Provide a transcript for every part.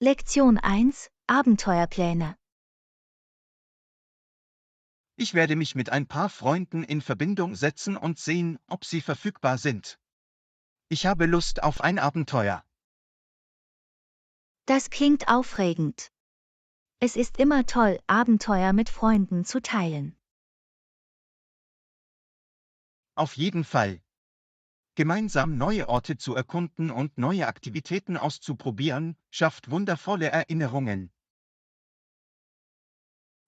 Lektion 1: Abenteuerpläne. Ich werde mich mit ein paar Freunden in Verbindung setzen und sehen, ob sie verfügbar sind. Ich habe Lust auf ein Abenteuer. Das klingt aufregend. Es ist immer toll, Abenteuer mit Freunden zu teilen. Auf jeden Fall. Gemeinsam neue Orte zu erkunden und neue Aktivitäten auszuprobieren, schafft wundervolle Erinnerungen.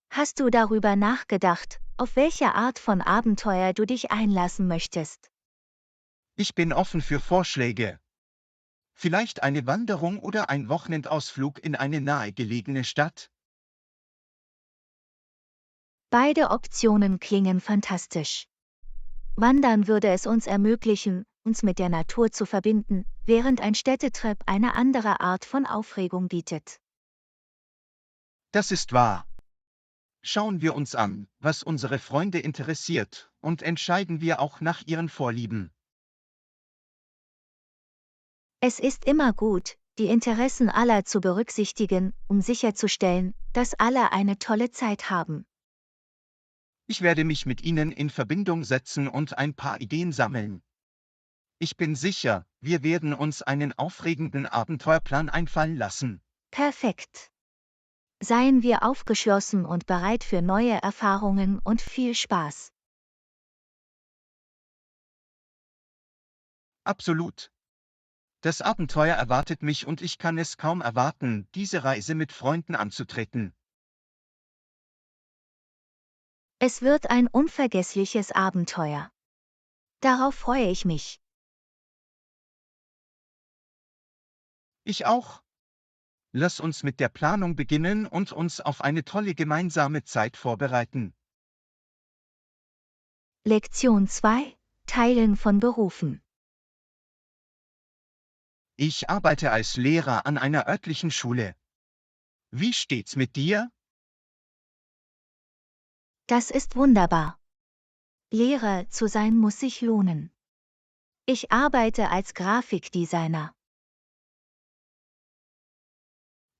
Hast du darüber nachgedacht, auf welche Art von Abenteuer du dich einlassen möchtest? Ich bin offen für Vorschläge. Vielleicht eine Wanderung oder ein Wochenendausflug in eine nahegelegene Stadt? Beide Optionen klingen fantastisch. Wandern würde es uns ermöglichen, uns mit der Natur zu verbinden, während ein Städtetrip eine andere Art von Aufregung bietet. Das ist wahr. Schauen wir uns an, was unsere Freunde interessiert, und entscheiden wir auch nach ihren Vorlieben. Es ist immer gut, die Interessen aller zu berücksichtigen, um sicherzustellen, dass alle eine tolle Zeit haben. Ich werde mich mit Ihnen in Verbindung setzen und ein paar Ideen sammeln. Ich bin sicher, wir werden uns einen aufregenden Abenteuerplan einfallen lassen. Perfekt. Seien wir aufgeschlossen und bereit für neue Erfahrungen und viel Spaß. Absolut. Das Abenteuer erwartet mich und ich kann es kaum erwarten, diese Reise mit Freunden anzutreten. Es wird ein unvergessliches Abenteuer. Darauf freue ich mich. Ich auch. Lass uns mit der Planung beginnen und uns auf eine tolle gemeinsame Zeit vorbereiten. Lektion 2: Teilen von Berufen. Ich arbeite als Lehrer an einer örtlichen Schule. Wie steht's mit dir? Das ist wunderbar. Lehrer zu sein muss sich lohnen. Ich arbeite als Grafikdesigner.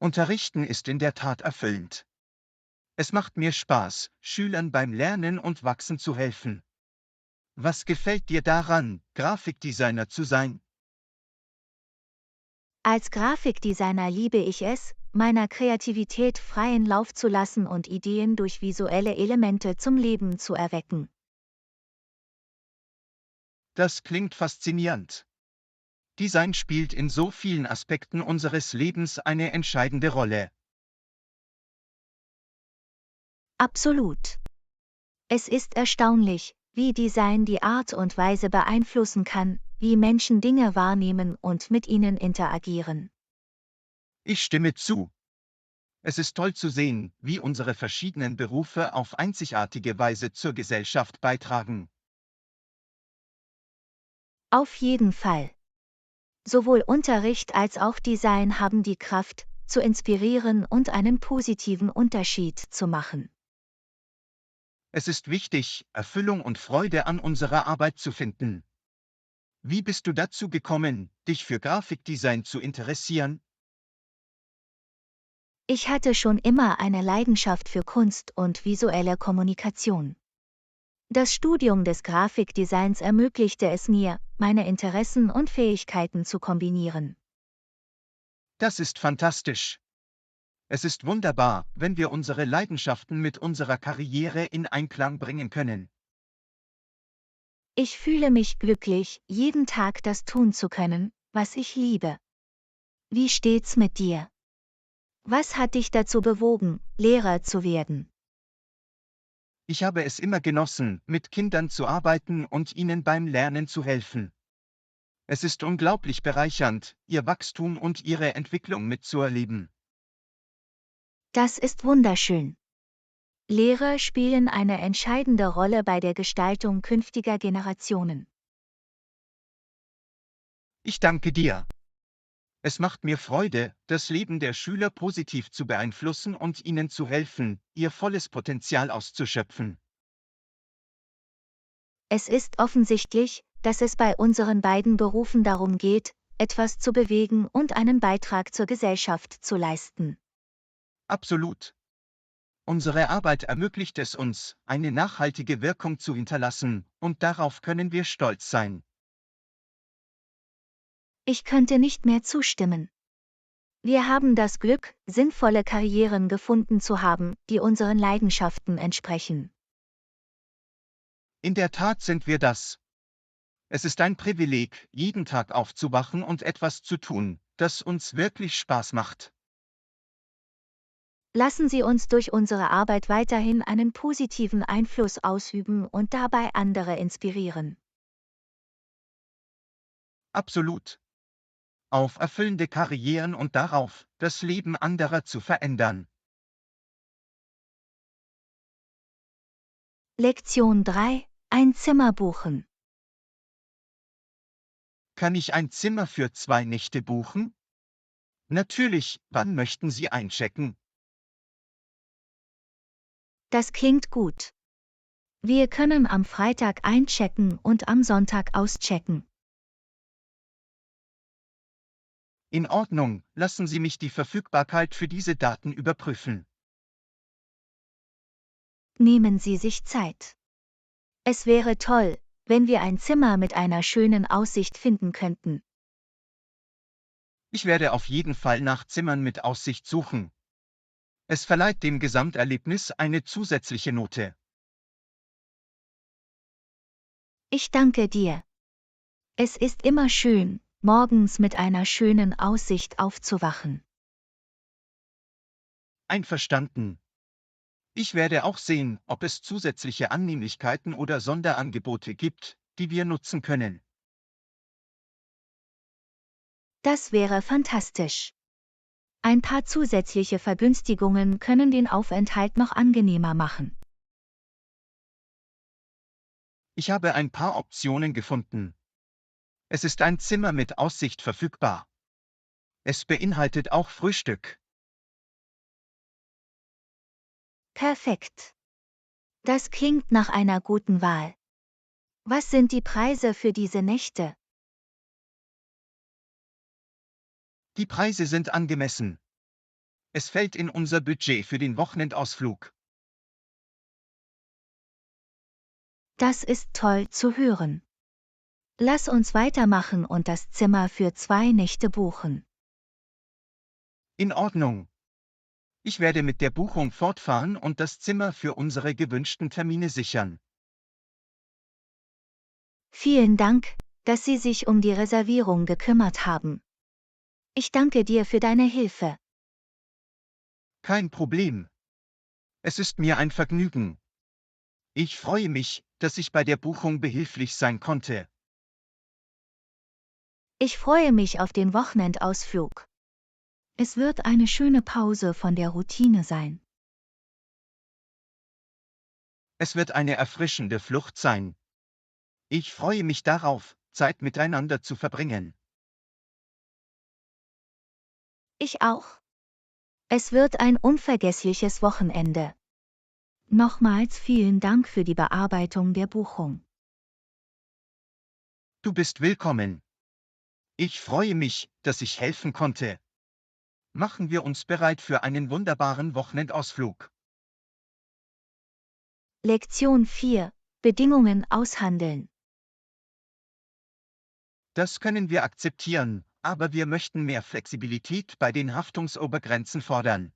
Unterrichten ist in der Tat erfüllend. Es macht mir Spaß, Schülern beim Lernen und Wachsen zu helfen. Was gefällt dir daran, Grafikdesigner zu sein? Als Grafikdesigner liebe ich es, meiner Kreativität freien Lauf zu lassen und Ideen durch visuelle Elemente zum Leben zu erwecken. Das klingt faszinierend. Design spielt in so vielen Aspekten unseres Lebens eine entscheidende Rolle. Absolut. Es ist erstaunlich, wie Design die Art und Weise beeinflussen kann, wie Menschen Dinge wahrnehmen und mit ihnen interagieren. Ich stimme zu. Es ist toll zu sehen, wie unsere verschiedenen Berufe auf einzigartige Weise zur Gesellschaft beitragen. Auf jeden Fall. Sowohl Unterricht als auch Design haben die Kraft, zu inspirieren und einen positiven Unterschied zu machen. Es ist wichtig, Erfüllung und Freude an unserer Arbeit zu finden. Wie bist du dazu gekommen, dich für Grafikdesign zu interessieren? Ich hatte schon immer eine Leidenschaft für Kunst und visuelle Kommunikation. Das Studium des Grafikdesigns ermöglichte es mir, meine Interessen und Fähigkeiten zu kombinieren. Das ist fantastisch. Es ist wunderbar, wenn wir unsere Leidenschaften mit unserer Karriere in Einklang bringen können. Ich fühle mich glücklich, jeden Tag das tun zu können, was ich liebe. Wie steht's mit dir? Was hat dich dazu bewogen, Lehrer zu werden? Ich habe es immer genossen, mit Kindern zu arbeiten und ihnen beim Lernen zu helfen. Es ist unglaublich bereichernd, ihr Wachstum und ihre Entwicklung mitzuerleben. Das ist wunderschön. Lehrer spielen eine entscheidende Rolle bei der Gestaltung künftiger Generationen. Ich danke dir. Es macht mir Freude, das Leben der Schüler positiv zu beeinflussen und ihnen zu helfen, ihr volles Potenzial auszuschöpfen. Es ist offensichtlich, dass es bei unseren beiden Berufen darum geht, etwas zu bewegen und einen Beitrag zur Gesellschaft zu leisten. Absolut. Unsere Arbeit ermöglicht es uns, eine nachhaltige Wirkung zu hinterlassen, und darauf können wir stolz sein. Ich könnte nicht mehr zustimmen. Wir haben das Glück, sinnvolle Karrieren gefunden zu haben, die unseren Leidenschaften entsprechen. In der Tat sind wir das. Es ist ein Privileg, jeden Tag aufzuwachen und etwas zu tun, das uns wirklich Spaß macht. Lassen Sie uns durch unsere Arbeit weiterhin einen positiven Einfluss ausüben und dabei andere inspirieren. Absolut. Auf erfüllende Karrieren und darauf, das Leben anderer zu verändern. Lektion 3: Ein Zimmer buchen. Kann ich ein Zimmer für 2 Nächte buchen? Natürlich, wann möchten Sie einchecken? Das klingt gut. Wir können am Freitag einchecken und am Sonntag auschecken. In Ordnung, lassen Sie mich die Verfügbarkeit für diese Daten überprüfen. Nehmen Sie sich Zeit. Es wäre toll, wenn wir ein Zimmer mit einer schönen Aussicht finden könnten. Ich werde auf jeden Fall nach Zimmern mit Aussicht suchen. Es verleiht dem Gesamterlebnis eine zusätzliche Note. Ich danke dir. Es ist immer schön, morgens mit einer schönen Aussicht aufzuwachen. Einverstanden. Ich werde auch sehen, ob es zusätzliche Annehmlichkeiten oder Sonderangebote gibt, die wir nutzen können. Das wäre fantastisch. Ein paar zusätzliche Vergünstigungen können den Aufenthalt noch angenehmer machen. Ich habe ein paar Optionen gefunden. Es ist ein Zimmer mit Aussicht verfügbar. Es beinhaltet auch Frühstück. Perfekt. Das klingt nach einer guten Wahl. Was sind die Preise für diese Nächte? Die Preise sind angemessen. Es fällt in unser Budget für den Wochenendausflug. Das ist toll zu hören. Lass uns weitermachen und das Zimmer für 2 Nächte buchen. In Ordnung. Ich werde mit der Buchung fortfahren und das Zimmer für unsere gewünschten Termine sichern. Vielen Dank, dass Sie sich um die Reservierung gekümmert haben. Ich danke dir für deine Hilfe. Kein Problem. Es ist mir ein Vergnügen. Ich freue mich, dass ich bei der Buchung behilflich sein konnte. Ich freue mich auf den Wochenendausflug. Es wird eine schöne Pause von der Routine sein. Es wird eine erfrischende Flucht sein. Ich freue mich darauf, Zeit miteinander zu verbringen. Ich auch. Es wird ein unvergessliches Wochenende. Nochmals vielen Dank für die Bearbeitung der Buchung. Du bist willkommen. Ich freue mich, dass ich helfen konnte. Machen wir uns bereit für einen wunderbaren Wochenendausflug. Lektion 4: Bedingungen aushandeln. Das können wir akzeptieren, aber wir möchten mehr Flexibilität bei den Haftungsobergrenzen fordern.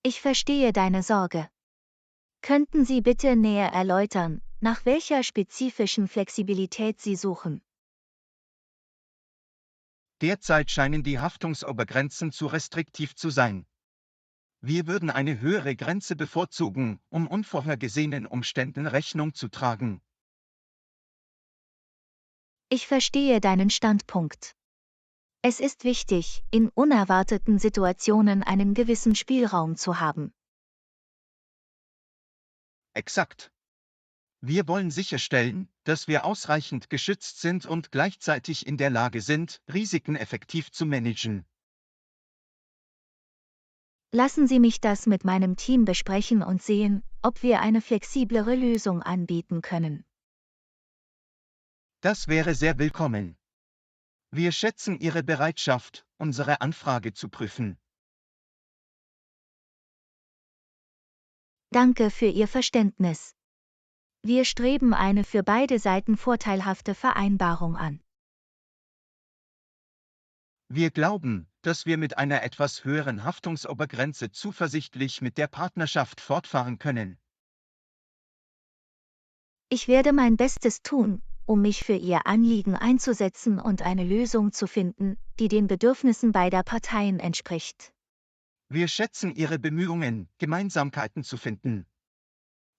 Ich verstehe deine Sorge. Könnten Sie bitte näher erläutern, nach welcher spezifischen Flexibilität Sie suchen? Derzeit scheinen die Haftungsobergrenzen zu restriktiv zu sein. Wir würden eine höhere Grenze bevorzugen, um unvorhergesehenen Umständen Rechnung zu tragen. Ich verstehe deinen Standpunkt. Es ist wichtig, in unerwarteten Situationen einen gewissen Spielraum zu haben. Exakt. Wir wollen sicherstellen, dass wir ausreichend geschützt sind und gleichzeitig in der Lage sind, Risiken effektiv zu managen. Lassen Sie mich das mit meinem Team besprechen und sehen, ob wir eine flexiblere Lösung anbieten können. Das wäre sehr willkommen. Wir schätzen Ihre Bereitschaft, unsere Anfrage zu prüfen. Danke für Ihr Verständnis. Wir streben eine für beide Seiten vorteilhafte Vereinbarung an. Wir glauben, dass wir mit einer etwas höheren Haftungsobergrenze zuversichtlich mit der Partnerschaft fortfahren können. Ich werde mein Bestes tun, um mich für Ihr Anliegen einzusetzen und eine Lösung zu finden, die den Bedürfnissen beider Parteien entspricht. Wir schätzen Ihre Bemühungen, Gemeinsamkeiten zu finden.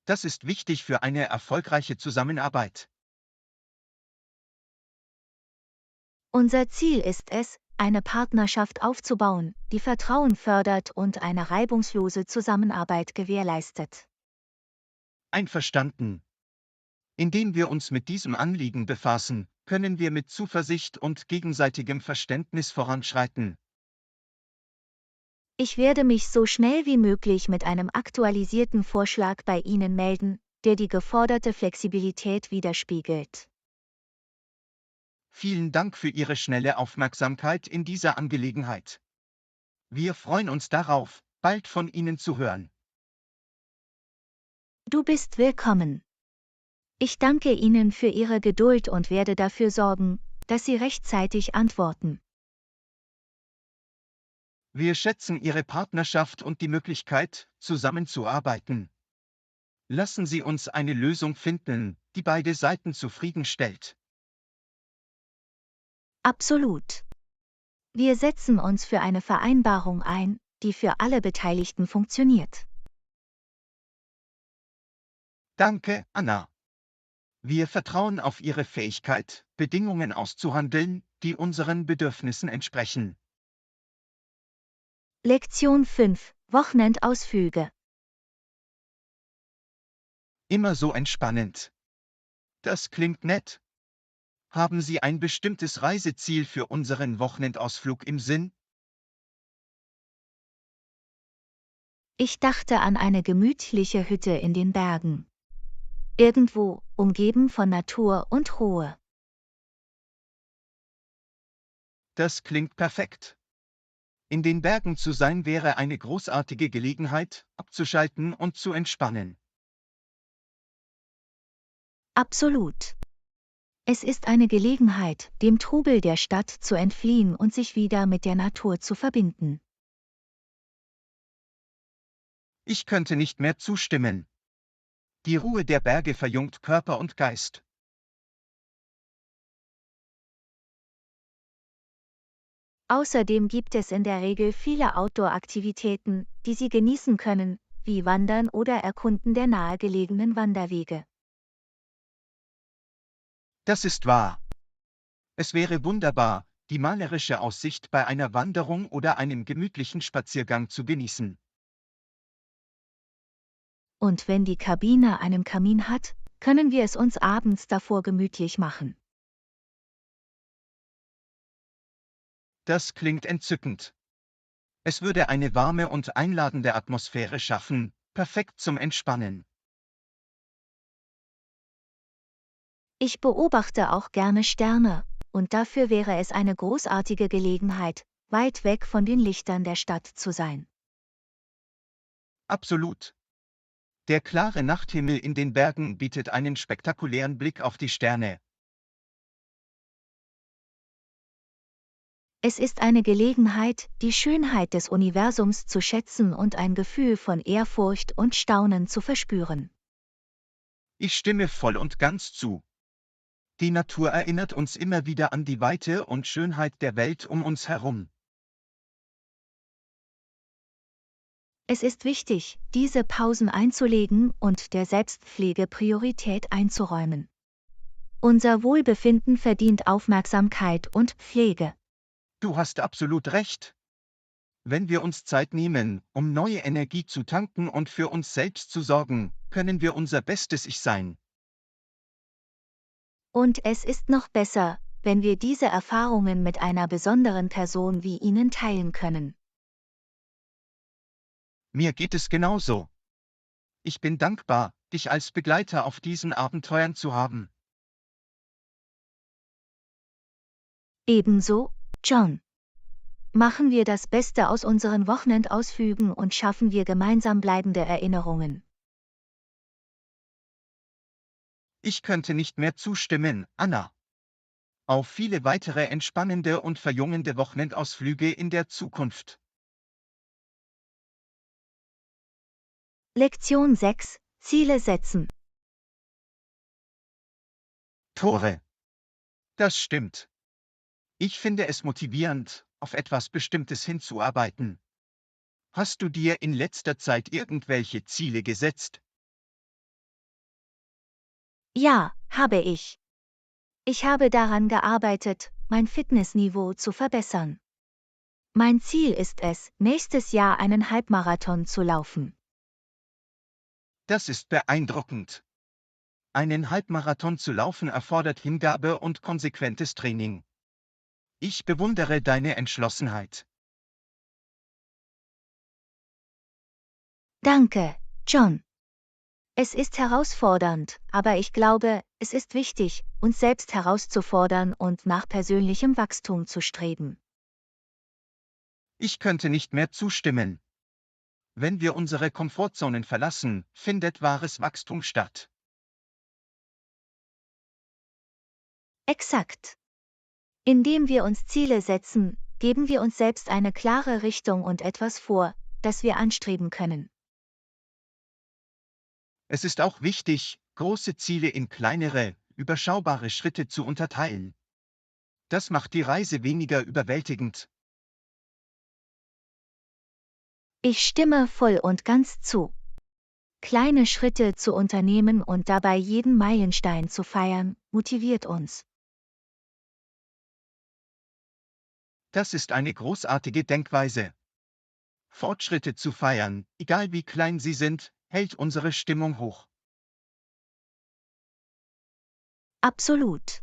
Das ist wichtig für eine erfolgreiche Zusammenarbeit. Unser Ziel ist es, eine Partnerschaft aufzubauen, die Vertrauen fördert und eine reibungslose Zusammenarbeit gewährleistet. Einverstanden. Indem wir uns mit diesem Anliegen befassen, können wir mit Zuversicht und gegenseitigem Verständnis voranschreiten. Ich werde mich so schnell wie möglich mit einem aktualisierten Vorschlag bei Ihnen melden, der die geforderte Flexibilität widerspiegelt. Vielen Dank für Ihre schnelle Aufmerksamkeit in dieser Angelegenheit. Wir freuen uns darauf, bald von Ihnen zu hören. Du bist willkommen. Ich danke Ihnen für Ihre Geduld und werde dafür sorgen, dass Sie rechtzeitig antworten. Wir schätzen Ihre Partnerschaft und die Möglichkeit, zusammenzuarbeiten. Lassen Sie uns eine Lösung finden, die beide Seiten zufriedenstellt. Absolut. Wir setzen uns für eine Vereinbarung ein, die für alle Beteiligten funktioniert. Danke, Anna. Wir vertrauen auf Ihre Fähigkeit, Bedingungen auszuhandeln, die unseren Bedürfnissen entsprechen. Lektion 5: Wochenendausflüge. Immer so entspannend. Das klingt nett. Haben Sie ein bestimmtes Reiseziel für unseren Wochenendausflug im Sinn? Ich dachte an eine gemütliche Hütte in den Bergen. Irgendwo, umgeben von Natur und Ruhe. Das klingt perfekt. In den Bergen zu sein wäre eine großartige Gelegenheit, abzuschalten und zu entspannen. Absolut. Es ist eine Gelegenheit, dem Trubel der Stadt zu entfliehen und sich wieder mit der Natur zu verbinden. Ich könnte nicht mehr zustimmen. Die Ruhe der Berge verjüngt Körper und Geist. Außerdem gibt es in der Regel viele Outdoor-Aktivitäten, die Sie genießen können, wie Wandern oder Erkunden der nahegelegenen Wanderwege. Das ist wahr. Es wäre wunderbar, die malerische Aussicht bei einer Wanderung oder einem gemütlichen Spaziergang zu genießen. Und wenn die Kabine einen Kamin hat, können wir es uns abends davor gemütlich machen. Das klingt entzückend. Es würde eine warme und einladende Atmosphäre schaffen, perfekt zum Entspannen. Ich beobachte auch gerne Sterne, und dafür wäre es eine großartige Gelegenheit, weit weg von den Lichtern der Stadt zu sein. Absolut. Der klare Nachthimmel in den Bergen bietet einen spektakulären Blick auf die Sterne. Es ist eine Gelegenheit, die Schönheit des Universums zu schätzen und ein Gefühl von Ehrfurcht und Staunen zu verspüren. Ich stimme voll und ganz zu. Die Natur erinnert uns immer wieder an die Weite und Schönheit der Welt um uns herum. Es ist wichtig, diese Pausen einzulegen und der Selbstpflege Priorität einzuräumen. Unser Wohlbefinden verdient Aufmerksamkeit und Pflege. Du hast absolut recht. Wenn wir uns Zeit nehmen, um neue Energie zu tanken und für uns selbst zu sorgen, können wir unser bestes Ich sein. Und es ist noch besser, wenn wir diese Erfahrungen mit einer besonderen Person wie Ihnen teilen können. Mir geht es genauso. Ich bin dankbar, dich als Begleiter auf diesen Abenteuern zu haben. Ebenso, John. Machen wir das Beste aus unseren Wochenendausflügen und schaffen wir gemeinsam bleibende Erinnerungen. Ich könnte nicht mehr zustimmen, Anna. Auf viele weitere entspannende und verjüngende Wochenendausflüge in der Zukunft. Lektion 6: Ziele setzen. Tore. Das stimmt. Ich finde es motivierend, auf etwas Bestimmtes hinzuarbeiten. Hast du dir in letzter Zeit irgendwelche Ziele gesetzt? Ja, habe ich. Ich habe daran gearbeitet, mein Fitnessniveau zu verbessern. Mein Ziel ist es, nächstes Jahr einen Halbmarathon zu laufen. Das ist beeindruckend. Einen Halbmarathon zu laufen erfordert Hingabe und konsequentes Training. Ich bewundere deine Entschlossenheit. Danke, John. Es ist herausfordernd, aber ich glaube, es ist wichtig, uns selbst herauszufordern und nach persönlichem Wachstum zu streben. Ich könnte nicht mehr zustimmen. Wenn wir unsere Komfortzonen verlassen, findet wahres Wachstum statt. Exakt. Indem wir uns Ziele setzen, geben wir uns selbst eine klare Richtung und etwas vor, das wir anstreben können. Es ist auch wichtig, große Ziele in kleinere, überschaubare Schritte zu unterteilen. Das macht die Reise weniger überwältigend. Ich stimme voll und ganz zu. Kleine Schritte zu unternehmen und dabei jeden Meilenstein zu feiern, motiviert uns. Das ist eine großartige Denkweise. Fortschritte zu feiern, egal wie klein sie sind, hält unsere Stimmung hoch. Absolut.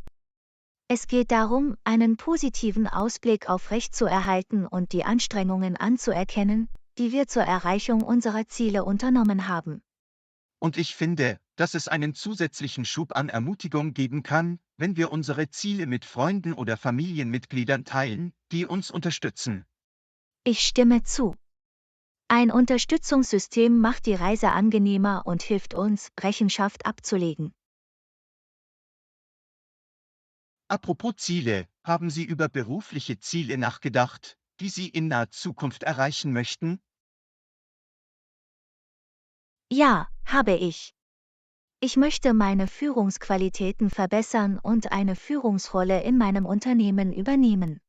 Es geht darum, einen positiven Ausblick aufrechtzuerhalten und die Anstrengungen anzuerkennen, die wir zur Erreichung unserer Ziele unternommen haben. Und ich finde, dass es einen zusätzlichen Schub an Ermutigung geben kann, wenn wir unsere Ziele mit Freunden oder Familienmitgliedern teilen, die uns unterstützen. Ich stimme zu. Ein Unterstützungssystem macht die Reise angenehmer und hilft uns, Rechenschaft abzulegen. Apropos Ziele, haben Sie über berufliche Ziele nachgedacht, die Sie in naher Zukunft erreichen möchten? Ja, habe ich. Ich möchte meine Führungsqualitäten verbessern und eine Führungsrolle in meinem Unternehmen übernehmen.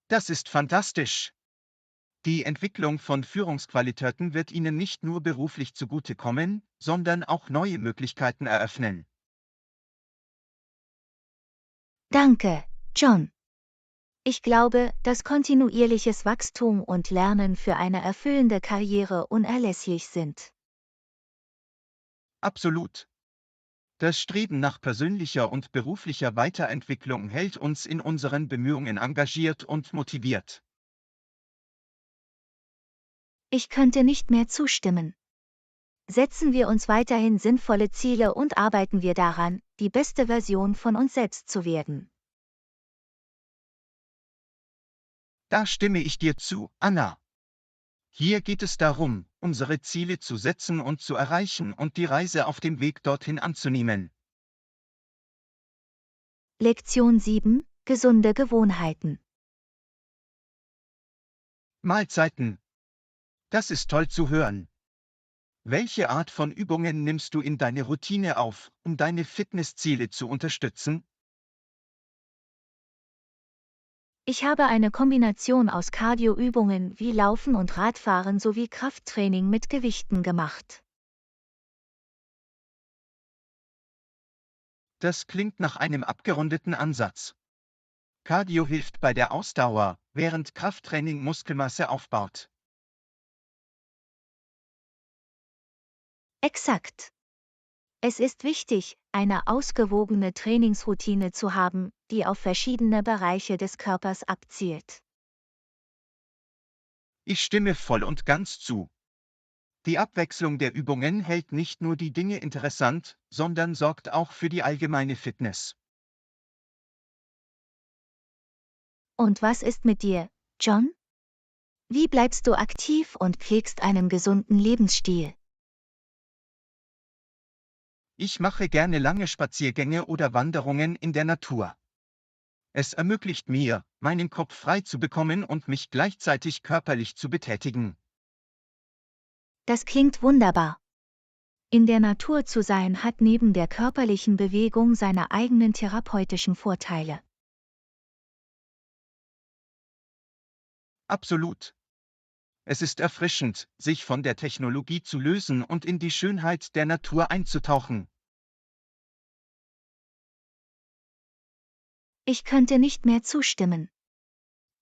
Das ist fantastisch. Die Entwicklung von Führungsqualitäten wird Ihnen nicht nur beruflich zugutekommen, sondern auch neue Möglichkeiten eröffnen. Danke, John. Ich glaube, dass kontinuierliches Wachstum und Lernen für eine erfüllende Karriere unerlässlich sind. Absolut. Das Streben nach persönlicher und beruflicher Weiterentwicklung hält uns in unseren Bemühungen engagiert und motiviert. Ich könnte nicht mehr zustimmen. Setzen wir uns weiterhin sinnvolle Ziele und arbeiten wir daran, die beste Version von uns selbst zu werden. Da stimme ich dir zu, Anna. Hier geht es darum, unsere Ziele zu setzen und zu erreichen und die Reise auf dem Weg dorthin anzunehmen. Lektion 7: Gesunde Gewohnheiten. Mahlzeiten. Das ist toll zu hören. Welche Art von Übungen nimmst du in deine Routine auf, um deine Fitnessziele zu unterstützen? Ich habe eine Kombination aus Cardio-Übungen wie Laufen und Radfahren sowie Krafttraining mit Gewichten gemacht. Das klingt nach einem abgerundeten Ansatz. Cardio hilft bei der Ausdauer, während Krafttraining Muskelmasse aufbaut. Exakt. Es ist wichtig, eine ausgewogene Trainingsroutine zu haben, die auf verschiedene Bereiche des Körpers abzielt. Ich stimme voll und ganz zu. Die Abwechslung der Übungen hält nicht nur die Dinge interessant, sondern sorgt auch für die allgemeine Fitness. Und was ist mit dir, John? Wie bleibst du aktiv und pflegst einen gesunden Lebensstil? Ich mache gerne lange Spaziergänge oder Wanderungen in der Natur. Es ermöglicht mir, meinen Kopf frei zu bekommen und mich gleichzeitig körperlich zu betätigen. Das klingt wunderbar. In der Natur zu sein hat neben der körperlichen Bewegung seine eigenen therapeutischen Vorteile. Absolut. Es ist erfrischend, sich von der Technologie zu lösen und in die Schönheit der Natur einzutauchen. Ich könnte nicht mehr zustimmen.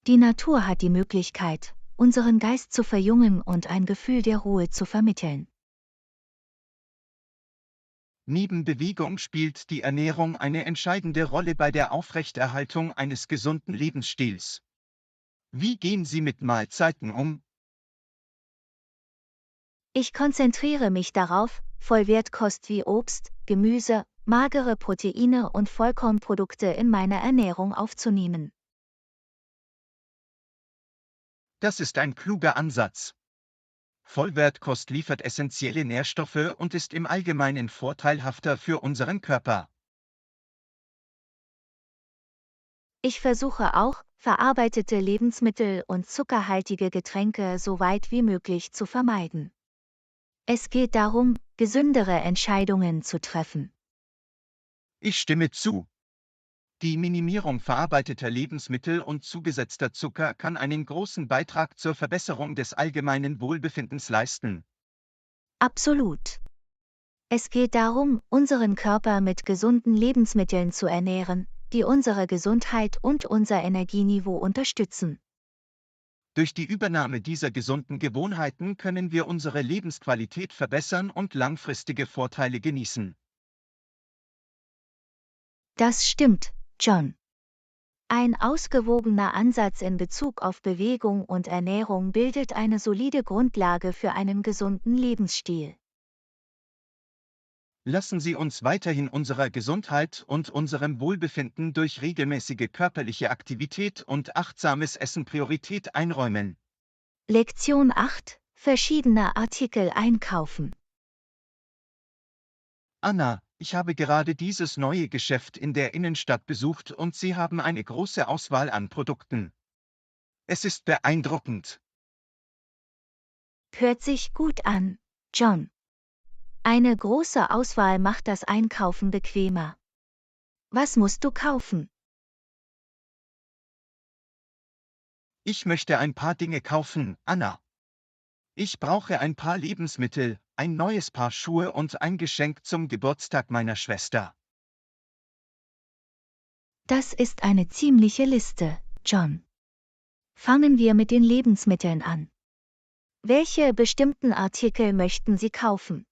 Die Natur hat die Möglichkeit, unseren Geist zu verjüngen und ein Gefühl der Ruhe zu vermitteln. Neben Bewegung spielt die Ernährung eine entscheidende Rolle bei der Aufrechterhaltung eines gesunden Lebensstils. Wie gehen Sie mit Mahlzeiten um? Ich konzentriere mich darauf, Vollwertkost wie Obst, Gemüse, magere Proteine und Vollkornprodukte in meine Ernährung aufzunehmen. Das ist ein kluger Ansatz. Vollwertkost liefert essentielle Nährstoffe und ist im Allgemeinen vorteilhafter für unseren Körper. Ich versuche auch, verarbeitete Lebensmittel und zuckerhaltige Getränke so weit wie möglich zu vermeiden. Es geht darum, gesündere Entscheidungen zu treffen. Ich stimme zu. Die Minimierung verarbeiteter Lebensmittel und zugesetzter Zucker kann einen großen Beitrag zur Verbesserung des allgemeinen Wohlbefindens leisten. Absolut. Es geht darum, unseren Körper mit gesunden Lebensmitteln zu ernähren, die unsere Gesundheit und unser Energieniveau unterstützen. Durch die Übernahme dieser gesunden Gewohnheiten können wir unsere Lebensqualität verbessern und langfristige Vorteile genießen. Das stimmt, John. Ein ausgewogener Ansatz in Bezug auf Bewegung und Ernährung bildet eine solide Grundlage für einen gesunden Lebensstil. Lassen Sie uns weiterhin unserer Gesundheit und unserem Wohlbefinden durch regelmäßige körperliche Aktivität und achtsames Essen Priorität einräumen. Lektion 8: Verschiedene Artikel einkaufen. Anna, ich habe gerade dieses neue Geschäft in der Innenstadt besucht und Sie haben eine große Auswahl an Produkten. Es ist beeindruckend. Hört sich gut an, John. Eine große Auswahl macht das Einkaufen bequemer. Was musst du kaufen? Ich möchte ein paar Dinge kaufen, Anna. Ich brauche ein paar Lebensmittel, ein neues Paar Schuhe und ein Geschenk zum Geburtstag meiner Schwester. Das ist eine ziemliche Liste, John. Fangen wir mit den Lebensmitteln an. Welche bestimmten Artikel möchten Sie kaufen?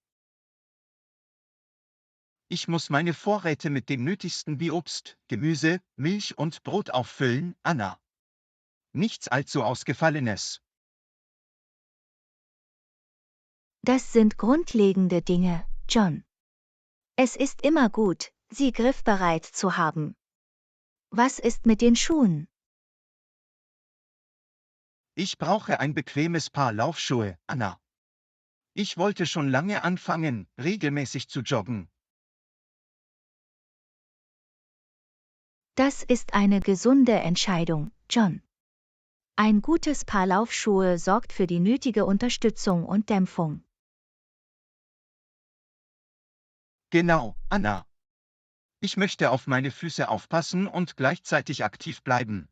Ich muss meine Vorräte mit dem Nötigsten wie Obst, Gemüse, Milch und Brot auffüllen, Anna. Nichts allzu Ausgefallenes. Das sind grundlegende Dinge, John. Es ist immer gut, sie griffbereit zu haben. Was ist mit den Schuhen? Ich brauche ein bequemes Paar Laufschuhe, Anna. Ich wollte schon lange anfangen, regelmäßig zu joggen. Das ist eine gesunde Entscheidung, John. Ein gutes Paar Laufschuhe sorgt für die nötige Unterstützung und Dämpfung. Genau, Anna. Ich möchte auf meine Füße aufpassen und gleichzeitig aktiv bleiben.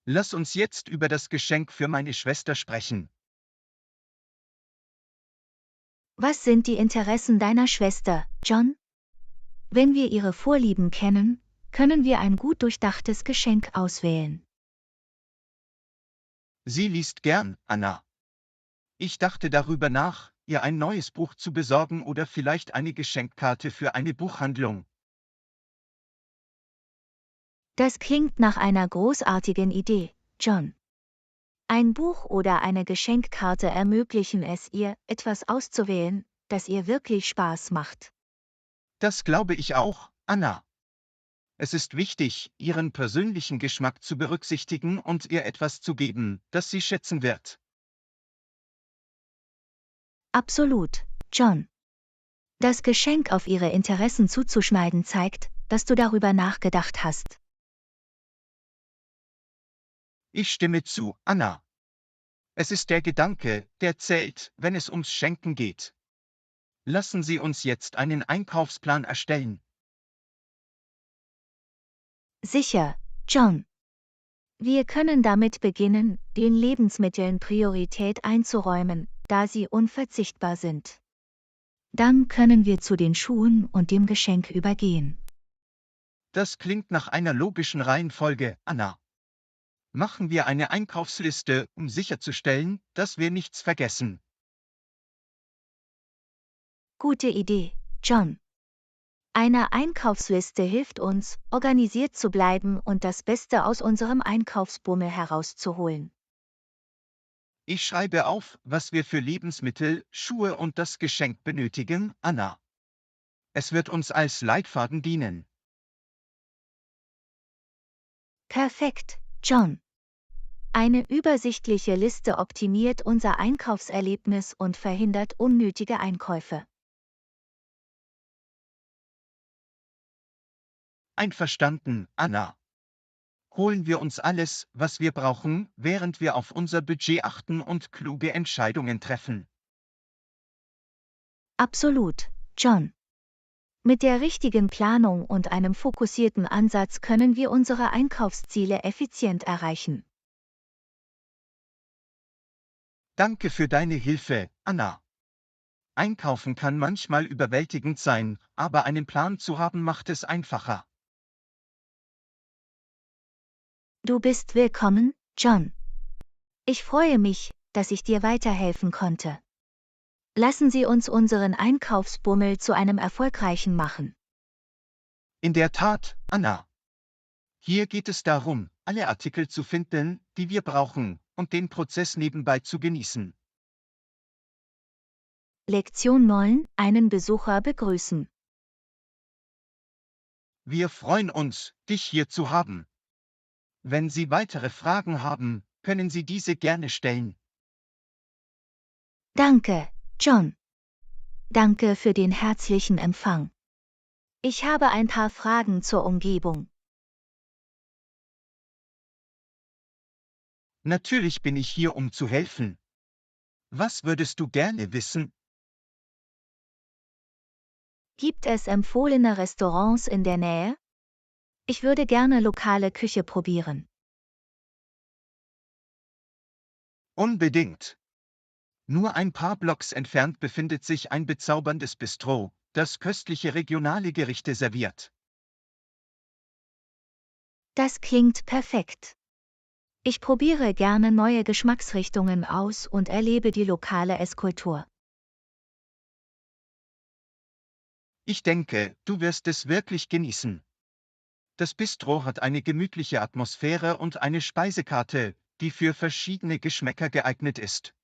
Lass uns jetzt über das Geschenk für meine Schwester sprechen. Was sind die Interessen deiner Schwester, John? Wenn wir ihre Vorlieben kennen, können wir ein gut durchdachtes Geschenk auswählen. Sie liest gern, Anna. Ich dachte darüber nach, ihr ein neues Buch zu besorgen oder vielleicht eine Geschenkkarte für eine Buchhandlung. Das klingt nach einer großartigen Idee, John. Ein Buch oder eine Geschenkkarte ermöglichen es ihr, etwas auszuwählen, das ihr wirklich Spaß macht. Das glaube ich auch, Anna. Es ist wichtig, Ihren persönlichen Geschmack zu berücksichtigen und ihr etwas zu geben, das sie schätzen wird. Absolut, John. Das Geschenk auf ihre Interessen zuzuschneiden zeigt, dass du darüber nachgedacht hast. Ich stimme zu, Anna. Es ist der Gedanke, der zählt, wenn es ums Schenken geht. Lassen Sie uns jetzt einen Einkaufsplan erstellen. Sicher, John. Wir können damit beginnen, den Lebensmitteln Priorität einzuräumen, da sie unverzichtbar sind. Dann können wir zu den Schuhen und dem Geschenk übergehen. Das klingt nach einer logischen Reihenfolge, Anna. Machen wir eine Einkaufsliste, um sicherzustellen, dass wir nichts vergessen. Gute Idee, John. Eine Einkaufsliste hilft uns, organisiert zu bleiben und das Beste aus unserem Einkaufsbummel herauszuholen. Ich schreibe auf, was wir für Lebensmittel, Schuhe und das Geschenk benötigen, Anna. Es wird uns als Leitfaden dienen. Perfekt, John. Eine übersichtliche Liste optimiert unser Einkaufserlebnis und verhindert unnötige Einkäufe. Einverstanden, Anna. Holen wir uns alles, was wir brauchen, während wir auf unser Budget achten und kluge Entscheidungen treffen. Absolut, John. Mit der richtigen Planung und einem fokussierten Ansatz können wir unsere Einkaufsziele effizient erreichen. Danke für deine Hilfe, Anna. Einkaufen kann manchmal überwältigend sein, aber einen Plan zu haben macht es einfacher. Du bist willkommen, John. Ich freue mich, dass ich dir weiterhelfen konnte. Lassen Sie uns unseren Einkaufsbummel zu einem erfolgreichen machen. In der Tat, Anna. Hier geht es darum, alle Artikel zu finden, die wir brauchen, und den Prozess nebenbei zu genießen. Lektion 9: Einen Besucher begrüßen. Wir freuen uns, dich hier zu haben. Wenn Sie weitere Fragen haben, können Sie diese gerne stellen. Danke, John. Danke für den herzlichen Empfang. Ich habe ein paar Fragen zur Umgebung. Natürlich bin ich hier, um zu helfen. Was würdest du gerne wissen? Gibt es empfohlene Restaurants in der Nähe? Ich würde gerne lokale Küche probieren. Unbedingt. Nur ein paar Blocks entfernt befindet sich ein bezauberndes Bistro, das köstliche regionale Gerichte serviert. Das klingt perfekt. Ich probiere gerne neue Geschmacksrichtungen aus und erlebe die lokale Esskultur. Ich denke, du wirst es wirklich genießen. Das Bistro hat eine gemütliche Atmosphäre und eine Speisekarte, die für verschiedene Geschmäcker geeignet ist.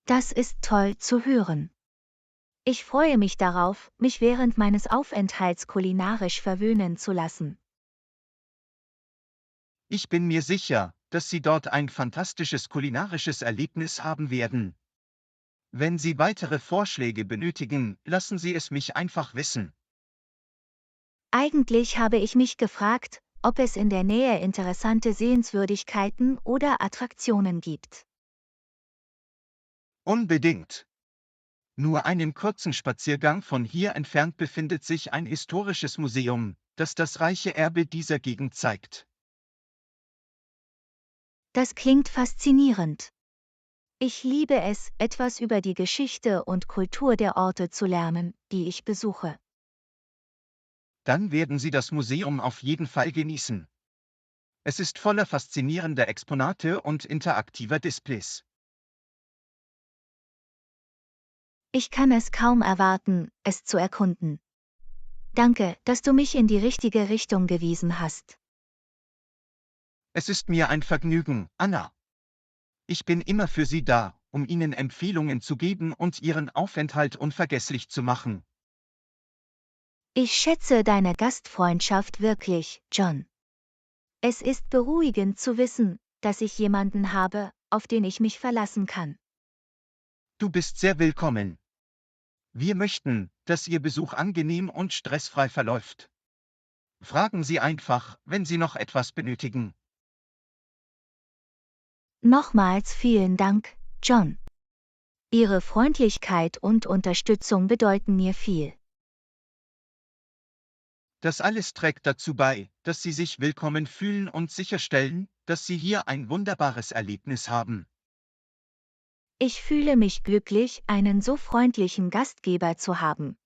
Das ist toll zu hören. Ich freue mich darauf, mich während meines Aufenthalts kulinarisch verwöhnen zu lassen. Ich bin mir sicher, dass Sie dort ein fantastisches kulinarisches Erlebnis haben werden. Wenn Sie weitere Vorschläge benötigen, lassen Sie es mich einfach wissen. Eigentlich habe ich mich gefragt, ob es in der Nähe interessante Sehenswürdigkeiten oder Attraktionen gibt. Unbedingt. Nur einen kurzen Spaziergang von hier entfernt befindet sich ein historisches Museum, das das reiche Erbe dieser Gegend zeigt. Das klingt faszinierend. Ich liebe es, etwas über die Geschichte und Kultur der Orte zu lernen, die ich besuche. Dann werden Sie das Museum auf jeden Fall genießen. Es ist voller faszinierender Exponate und interaktiver Displays. Ich kann es kaum erwarten, es zu erkunden. Danke, dass du mich in die richtige Richtung gewiesen hast. Es ist mir ein Vergnügen, Anna. Ich bin immer für Sie da, um Ihnen Empfehlungen zu geben und Ihren Aufenthalt unvergesslich zu machen. Ich schätze deine Gastfreundschaft wirklich, John. Es ist beruhigend zu wissen, dass ich jemanden habe, auf den ich mich verlassen kann. Du bist sehr willkommen. Wir möchten, dass Ihr Besuch angenehm und stressfrei verläuft. Fragen Sie einfach, wenn Sie noch etwas benötigen. Nochmals vielen Dank, John. Ihre Freundlichkeit und Unterstützung bedeuten mir viel. Das alles trägt dazu bei, dass Sie sich willkommen fühlen und sicherstellen, dass Sie hier ein wunderbares Erlebnis haben. Ich fühle mich glücklich, einen so freundlichen Gastgeber zu haben.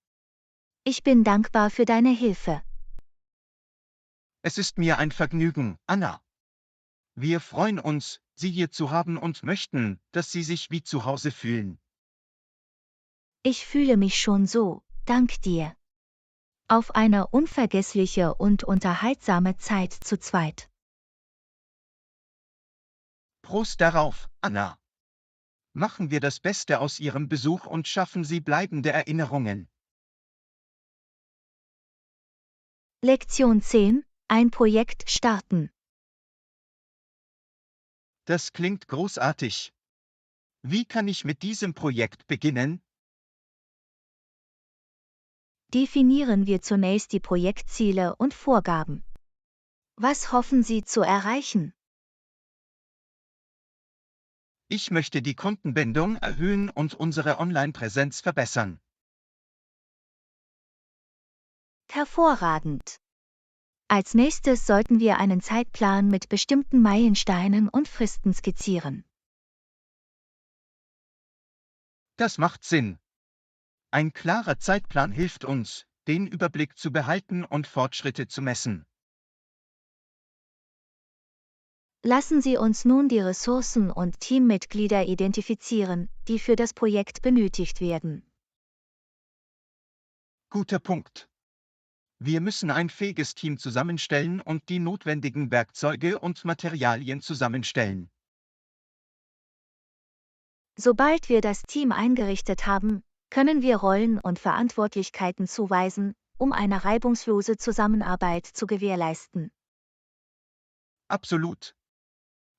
Ich bin dankbar für deine Hilfe. Es ist mir ein Vergnügen, Anna. Wir freuen uns, Sie hier zu haben und möchten, dass Sie sich wie zu Hause fühlen. Ich fühle mich schon so, dank dir. Auf eine unvergessliche und unterhaltsame Zeit zu zweit. Prost darauf, Anna. Machen wir das Beste aus Ihrem Besuch und schaffen Sie bleibende Erinnerungen. Lektion 10: Ein Projekt starten. Das klingt großartig. Wie kann ich mit diesem Projekt beginnen? Definieren wir zunächst die Projektziele und Vorgaben. Was hoffen Sie zu erreichen? Ich möchte die Kundenbindung erhöhen und unsere Online-Präsenz verbessern. Hervorragend. Als nächstes sollten wir einen Zeitplan mit bestimmten Meilensteinen und Fristen skizzieren. Das macht Sinn. Ein klarer Zeitplan hilft uns, den Überblick zu behalten und Fortschritte zu messen. Lassen Sie uns nun die Ressourcen und Teammitglieder identifizieren, die für das Projekt benötigt werden. Guter Punkt. Wir müssen ein fähiges Team zusammenstellen und die notwendigen Werkzeuge und Materialien zusammenstellen. Sobald wir das Team eingerichtet haben, können wir Rollen und Verantwortlichkeiten zuweisen, um eine reibungslose Zusammenarbeit zu gewährleisten. Absolut.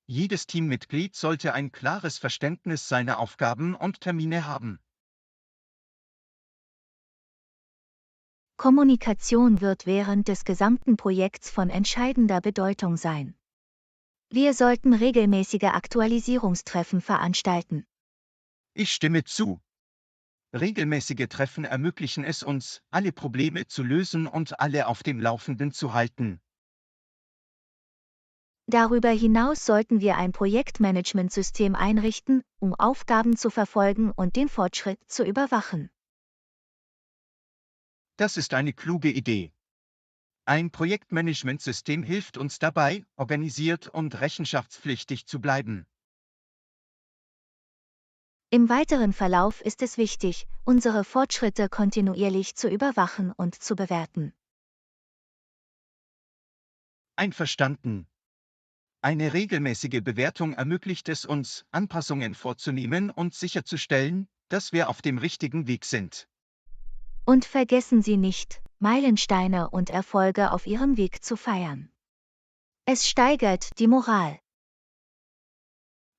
Jedes Teammitglied sollte ein klares Verständnis seiner Aufgaben und Termine haben. Kommunikation wird während des gesamten Projekts von entscheidender Bedeutung sein. Wir sollten regelmäßige Aktualisierungstreffen veranstalten. Ich stimme zu. Regelmäßige Treffen ermöglichen es uns, alle Probleme zu lösen und alle auf dem Laufenden zu halten. Darüber hinaus sollten wir ein Projektmanagementsystem einrichten, um Aufgaben zu verfolgen und den Fortschritt zu überwachen. Das ist eine kluge Idee. Ein Projektmanagementsystem hilft uns dabei, organisiert und rechenschaftspflichtig zu bleiben. Im weiteren Verlauf ist es wichtig, unsere Fortschritte kontinuierlich zu überwachen und zu bewerten. Einverstanden. Eine regelmäßige Bewertung ermöglicht es uns, Anpassungen vorzunehmen und sicherzustellen, dass wir auf dem richtigen Weg sind. Und vergessen Sie nicht, Meilensteine und Erfolge auf Ihrem Weg zu feiern. Es steigert die Moral.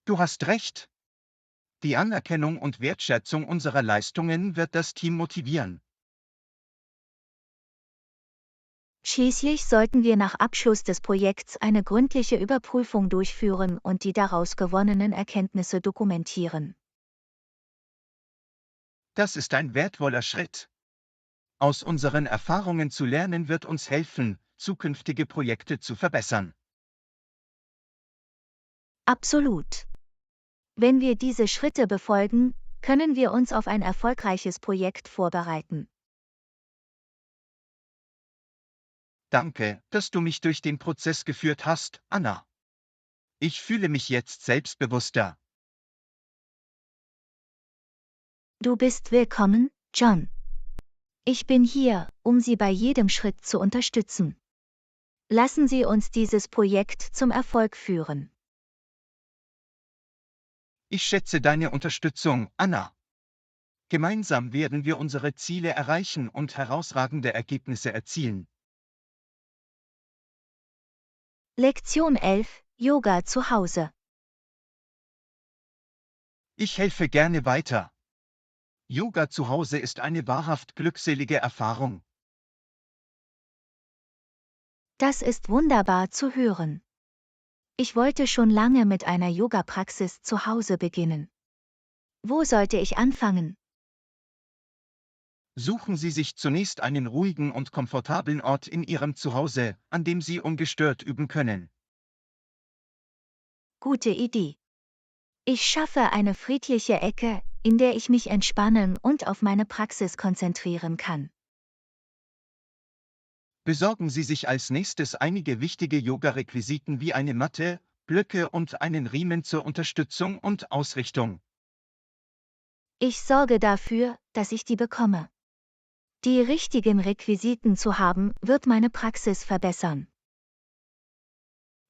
Du hast recht. Die Anerkennung und Wertschätzung unserer Leistungen wird das Team motivieren. Schließlich sollten wir nach Abschluss des Projekts eine gründliche Überprüfung durchführen und die daraus gewonnenen Erkenntnisse dokumentieren. Das ist ein wertvoller Schritt. Aus unseren Erfahrungen zu lernen wird uns helfen, zukünftige Projekte zu verbessern. Absolut. Wenn wir diese Schritte befolgen, können wir uns auf ein erfolgreiches Projekt vorbereiten. Danke, dass du mich durch den Prozess geführt hast, Anna. Ich fühle mich jetzt selbstbewusster. Du bist willkommen, John. Ich bin hier, um Sie bei jedem Schritt zu unterstützen. Lassen Sie uns dieses Projekt zum Erfolg führen. Ich schätze deine Unterstützung, Anna. Gemeinsam werden wir unsere Ziele erreichen und herausragende Ergebnisse erzielen. Lektion 11: Yoga zu Hause. Ich helfe gerne weiter. Yoga zu Hause ist eine wahrhaft glückselige Erfahrung. Das ist wunderbar zu hören. Ich wollte schon lange mit einer Yoga-Praxis zu Hause beginnen. Wo sollte ich anfangen? Suchen Sie sich zunächst einen ruhigen und komfortablen Ort in Ihrem Zuhause, an dem Sie ungestört üben können. Gute Idee. Ich schaffe eine friedliche Ecke, in der ich mich entspannen und auf meine Praxis konzentrieren kann. Besorgen Sie sich als nächstes einige wichtige Yoga-Requisiten wie eine Matte, Blöcke und einen Riemen zur Unterstützung und Ausrichtung. Ich sorge dafür, dass ich die bekomme. Die richtigen Requisiten zu haben, wird meine Praxis verbessern.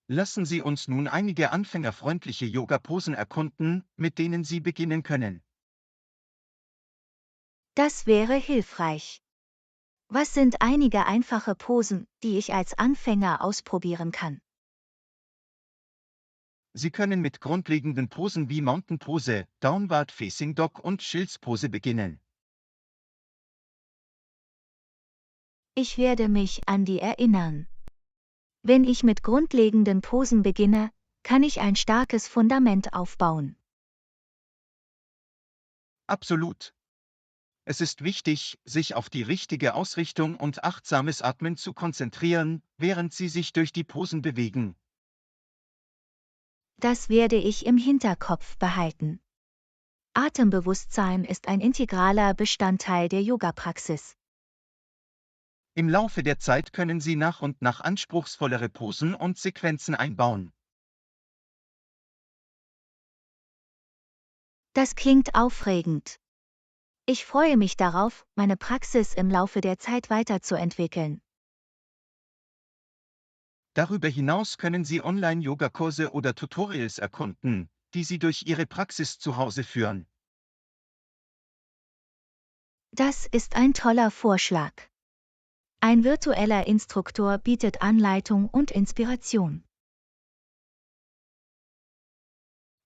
Lassen Sie uns nun einige anfängerfreundliche Yoga-Posen erkunden, mit denen Sie beginnen können. Das wäre hilfreich. Was sind einige einfache Posen, die ich als Anfänger ausprobieren kann? Sie können mit grundlegenden Posen wie Mountain Pose, Downward Facing Dog und Schildpose beginnen. Ich werde mich an die erinnern. Wenn ich mit grundlegenden Posen beginne, kann ich ein starkes Fundament aufbauen. Absolut. Es ist wichtig, sich auf die richtige Ausrichtung und achtsames Atmen zu konzentrieren, während Sie sich durch die Posen bewegen. Das werde ich im Hinterkopf behalten. Atembewusstsein ist ein integraler Bestandteil der Yoga-Praxis. Im Laufe der Zeit können Sie nach und nach anspruchsvollere Posen und Sequenzen einbauen. Das klingt aufregend. Ich freue mich darauf, meine Praxis im Laufe der Zeit weiterzuentwickeln. Darüber hinaus können Sie Online-Yogakurse oder Tutorials erkunden, die Sie durch Ihre Praxis zu Hause führen. Das ist ein toller Vorschlag. Ein virtueller Instruktor bietet Anleitung und Inspiration.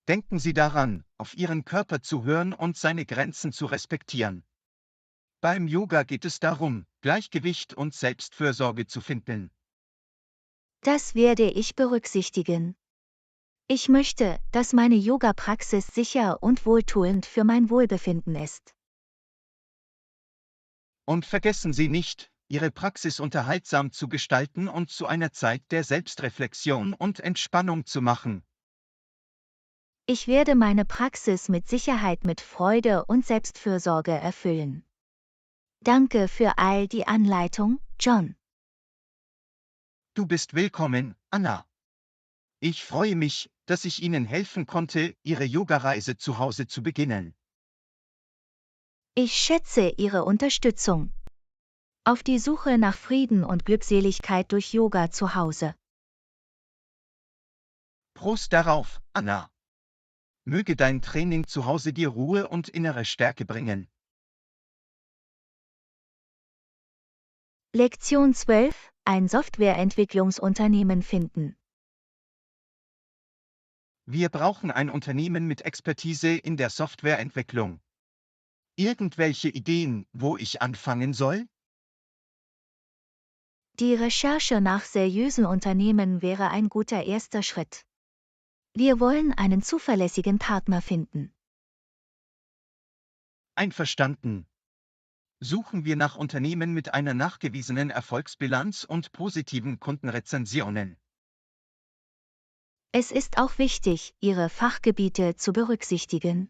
Denken Sie daran, auf Ihren Körper zu hören und seine Grenzen zu respektieren. Beim Yoga geht es darum, Gleichgewicht und Selbstfürsorge zu finden. Das werde ich berücksichtigen. Ich möchte, dass meine Yoga-Praxis sicher und wohltuend für mein Wohlbefinden ist. Und vergessen Sie nicht, Ihre Praxis unterhaltsam zu gestalten und zu einer Zeit der Selbstreflexion und Entspannung zu machen. Ich werde meine Praxis mit Sicherheit mit Freude und Selbstfürsorge erfüllen. Danke für all die Anleitung, John. Du bist willkommen, Anna. Ich freue mich, dass ich Ihnen helfen konnte, Ihre Yogareise zu Hause zu beginnen. Ich schätze Ihre Unterstützung. Auf die Suche nach Frieden und Glückseligkeit durch Yoga zu Hause. Prost darauf, Anna. Möge dein Training zu Hause dir Ruhe und innere Stärke bringen. Lektion 12: Ein Softwareentwicklungsunternehmen finden. Wir brauchen ein Unternehmen mit Expertise in der Softwareentwicklung. Irgendwelche Ideen, wo ich anfangen soll? Die Recherche nach seriösen Unternehmen wäre ein guter erster Schritt. Wir wollen einen zuverlässigen Partner finden. Einverstanden. Suchen wir nach Unternehmen mit einer nachgewiesenen Erfolgsbilanz und positiven Kundenrezensionen. Es ist auch wichtig, Ihre Fachgebiete zu berücksichtigen.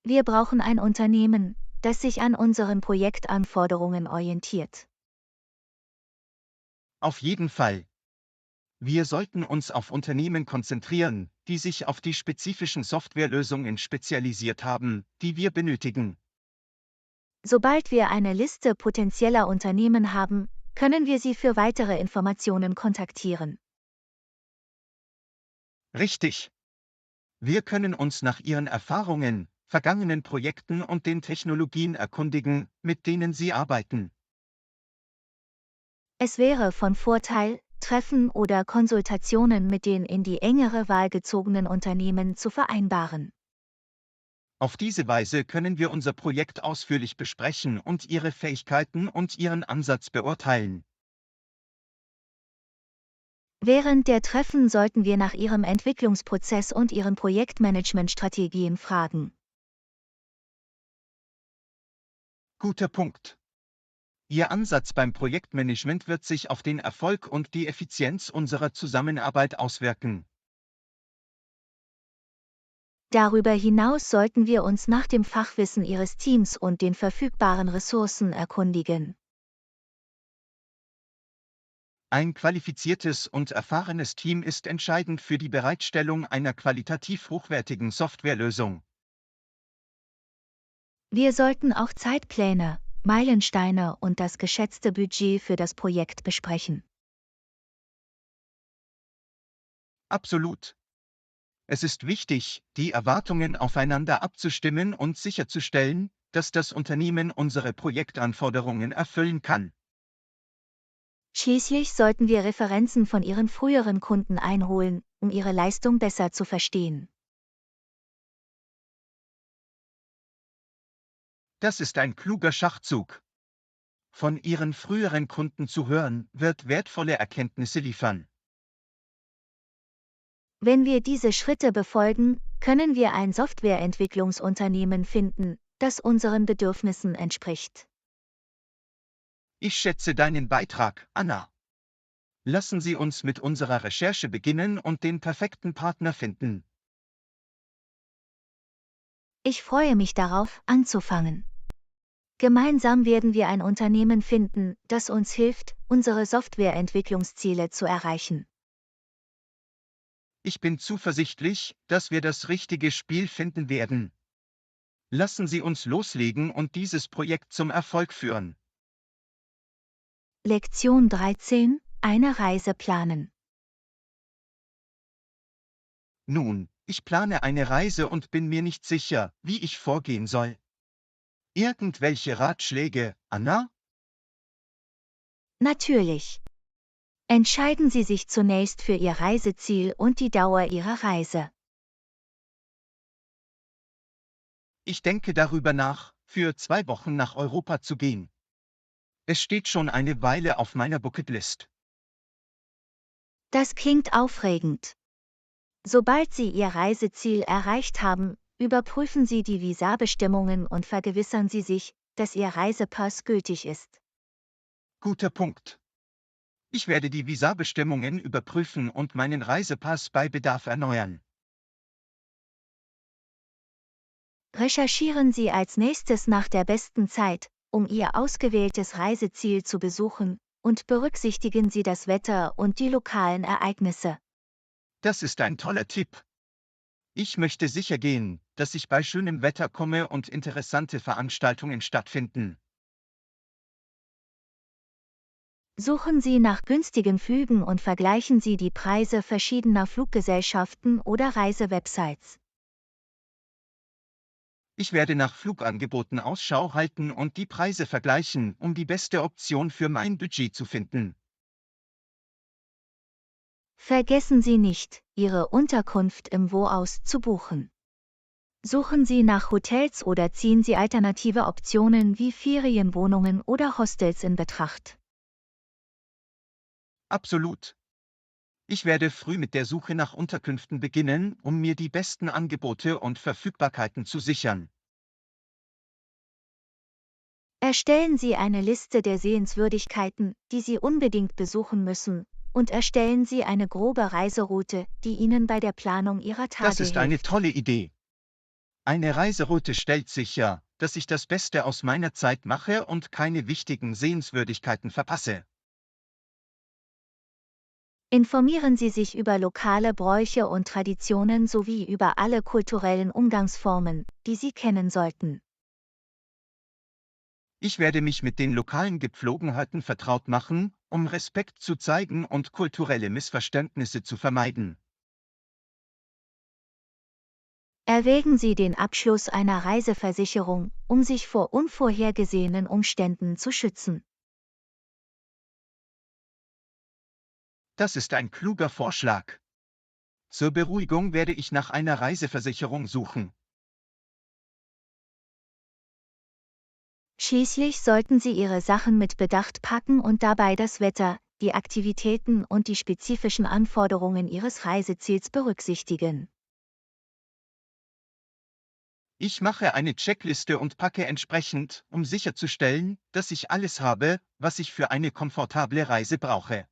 Wir brauchen ein Unternehmen, das sich an unseren Projektanforderungen orientiert. Auf jeden Fall. Wir sollten uns auf Unternehmen konzentrieren, die sich auf die spezifischen Softwarelösungen spezialisiert haben, die wir benötigen. Sobald wir eine Liste potenzieller Unternehmen haben, können wir Sie für weitere Informationen kontaktieren. Richtig. Wir können uns nach Ihren Erfahrungen, vergangenen Projekten und den Technologien erkundigen, mit denen Sie arbeiten. Es wäre von Vorteil, Treffen oder Konsultationen mit den in die engere Wahl gezogenen Unternehmen zu vereinbaren. Auf diese Weise können wir unser Projekt ausführlich besprechen und Ihre Fähigkeiten und Ihren Ansatz beurteilen. Während der Treffen sollten wir nach Ihrem Entwicklungsprozess und Ihren Projektmanagementstrategien fragen. Guter Punkt. Ihr Ansatz beim Projektmanagement wird sich auf den Erfolg und die Effizienz unserer Zusammenarbeit auswirken. Darüber hinaus sollten wir uns nach dem Fachwissen Ihres Teams und den verfügbaren Ressourcen erkundigen. Ein qualifiziertes und erfahrenes Team ist entscheidend für die Bereitstellung einer qualitativ hochwertigen Softwarelösung. Wir sollten auch Zeitpläne, Meilensteine und das geschätzte Budget für das Projekt besprechen. Absolut. Es ist wichtig, die Erwartungen aufeinander abzustimmen und sicherzustellen, dass das Unternehmen unsere Projektanforderungen erfüllen kann. Schließlich sollten wir Referenzen von Ihren früheren Kunden einholen, um Ihre Leistung besser zu verstehen. Das ist ein kluger Schachzug. Von Ihren früheren Kunden zu hören, wird wertvolle Erkenntnisse liefern. Wenn wir diese Schritte befolgen, können wir ein Softwareentwicklungsunternehmen finden, das unseren Bedürfnissen entspricht. Ich schätze deinen Beitrag, Anna. Lassen Sie uns mit unserer Recherche beginnen und den perfekten Partner finden. Ich freue mich darauf, anzufangen. Gemeinsam werden wir ein Unternehmen finden, das uns hilft, unsere Softwareentwicklungsziele zu erreichen. Ich bin zuversichtlich, dass wir das richtige Spiel finden werden. Lassen Sie uns loslegen und dieses Projekt zum Erfolg führen. Lektion 13: Eine Reise planen. Nun, ich plane eine Reise und bin mir nicht sicher, wie ich vorgehen soll. Irgendwelche Ratschläge, Anna? Natürlich. Entscheiden Sie sich zunächst für Ihr Reiseziel und die Dauer Ihrer Reise. Ich denke darüber nach, für 2 Wochen nach Europa zu gehen. Es steht schon eine Weile auf meiner Bucketlist. Das klingt aufregend. Sobald Sie Ihr Reiseziel erreicht haben, überprüfen Sie die Visabestimmungen und vergewissern Sie sich, dass Ihr Reisepass gültig ist. Guter Punkt. Ich werde die Visabestimmungen überprüfen und meinen Reisepass bei Bedarf erneuern. Recherchieren Sie als nächstes nach der besten Zeit, um Ihr ausgewähltes Reiseziel zu besuchen, und berücksichtigen Sie das Wetter und die lokalen Ereignisse. Das ist ein toller Tipp. Ich möchte sicher gehen, dass ich bei schönem Wetter komme und interessante Veranstaltungen stattfinden. Suchen Sie nach günstigen Flügen und vergleichen Sie die Preise verschiedener Fluggesellschaften oder Reisewebsites. Ich werde nach Flugangeboten Ausschau halten und die Preise vergleichen, um die beste Option für mein Budget zu finden. Vergessen Sie nicht, Ihre Unterkunft im Voraus zu buchen. Suchen Sie nach Hotels oder ziehen Sie alternative Optionen wie Ferienwohnungen oder Hostels in Betracht. Absolut. Ich werde früh mit der Suche nach Unterkünften beginnen, um mir die besten Angebote und Verfügbarkeiten zu sichern. Erstellen Sie eine Liste der Sehenswürdigkeiten, die Sie unbedingt besuchen müssen, und erstellen Sie eine grobe Reiseroute, die Ihnen bei der Planung Ihrer Das Tage ist eine hilft. tolle Idee. Eine Reiseroute stellt sicher, dass ich das Beste aus meiner Zeit mache und keine wichtigen Sehenswürdigkeiten verpasse. Informieren Sie sich über lokale Bräuche und Traditionen sowie über alle kulturellen Umgangsformen, die Sie kennen sollten. Ich werde mich mit den lokalen Gepflogenheiten vertraut machen, um Respekt zu zeigen und kulturelle Missverständnisse zu vermeiden. Erwägen Sie den Abschluss einer Reiseversicherung, um sich vor unvorhergesehenen Umständen zu schützen. Das ist ein kluger Vorschlag. Zur Beruhigung werde ich nach einer Reiseversicherung suchen. Schließlich sollten Sie Ihre Sachen mit Bedacht packen und dabei das Wetter, die Aktivitäten und die spezifischen Anforderungen Ihres Reiseziels berücksichtigen. Ich mache eine Checkliste und packe entsprechend, um sicherzustellen, dass ich alles habe, was ich für eine komfortable Reise brauche.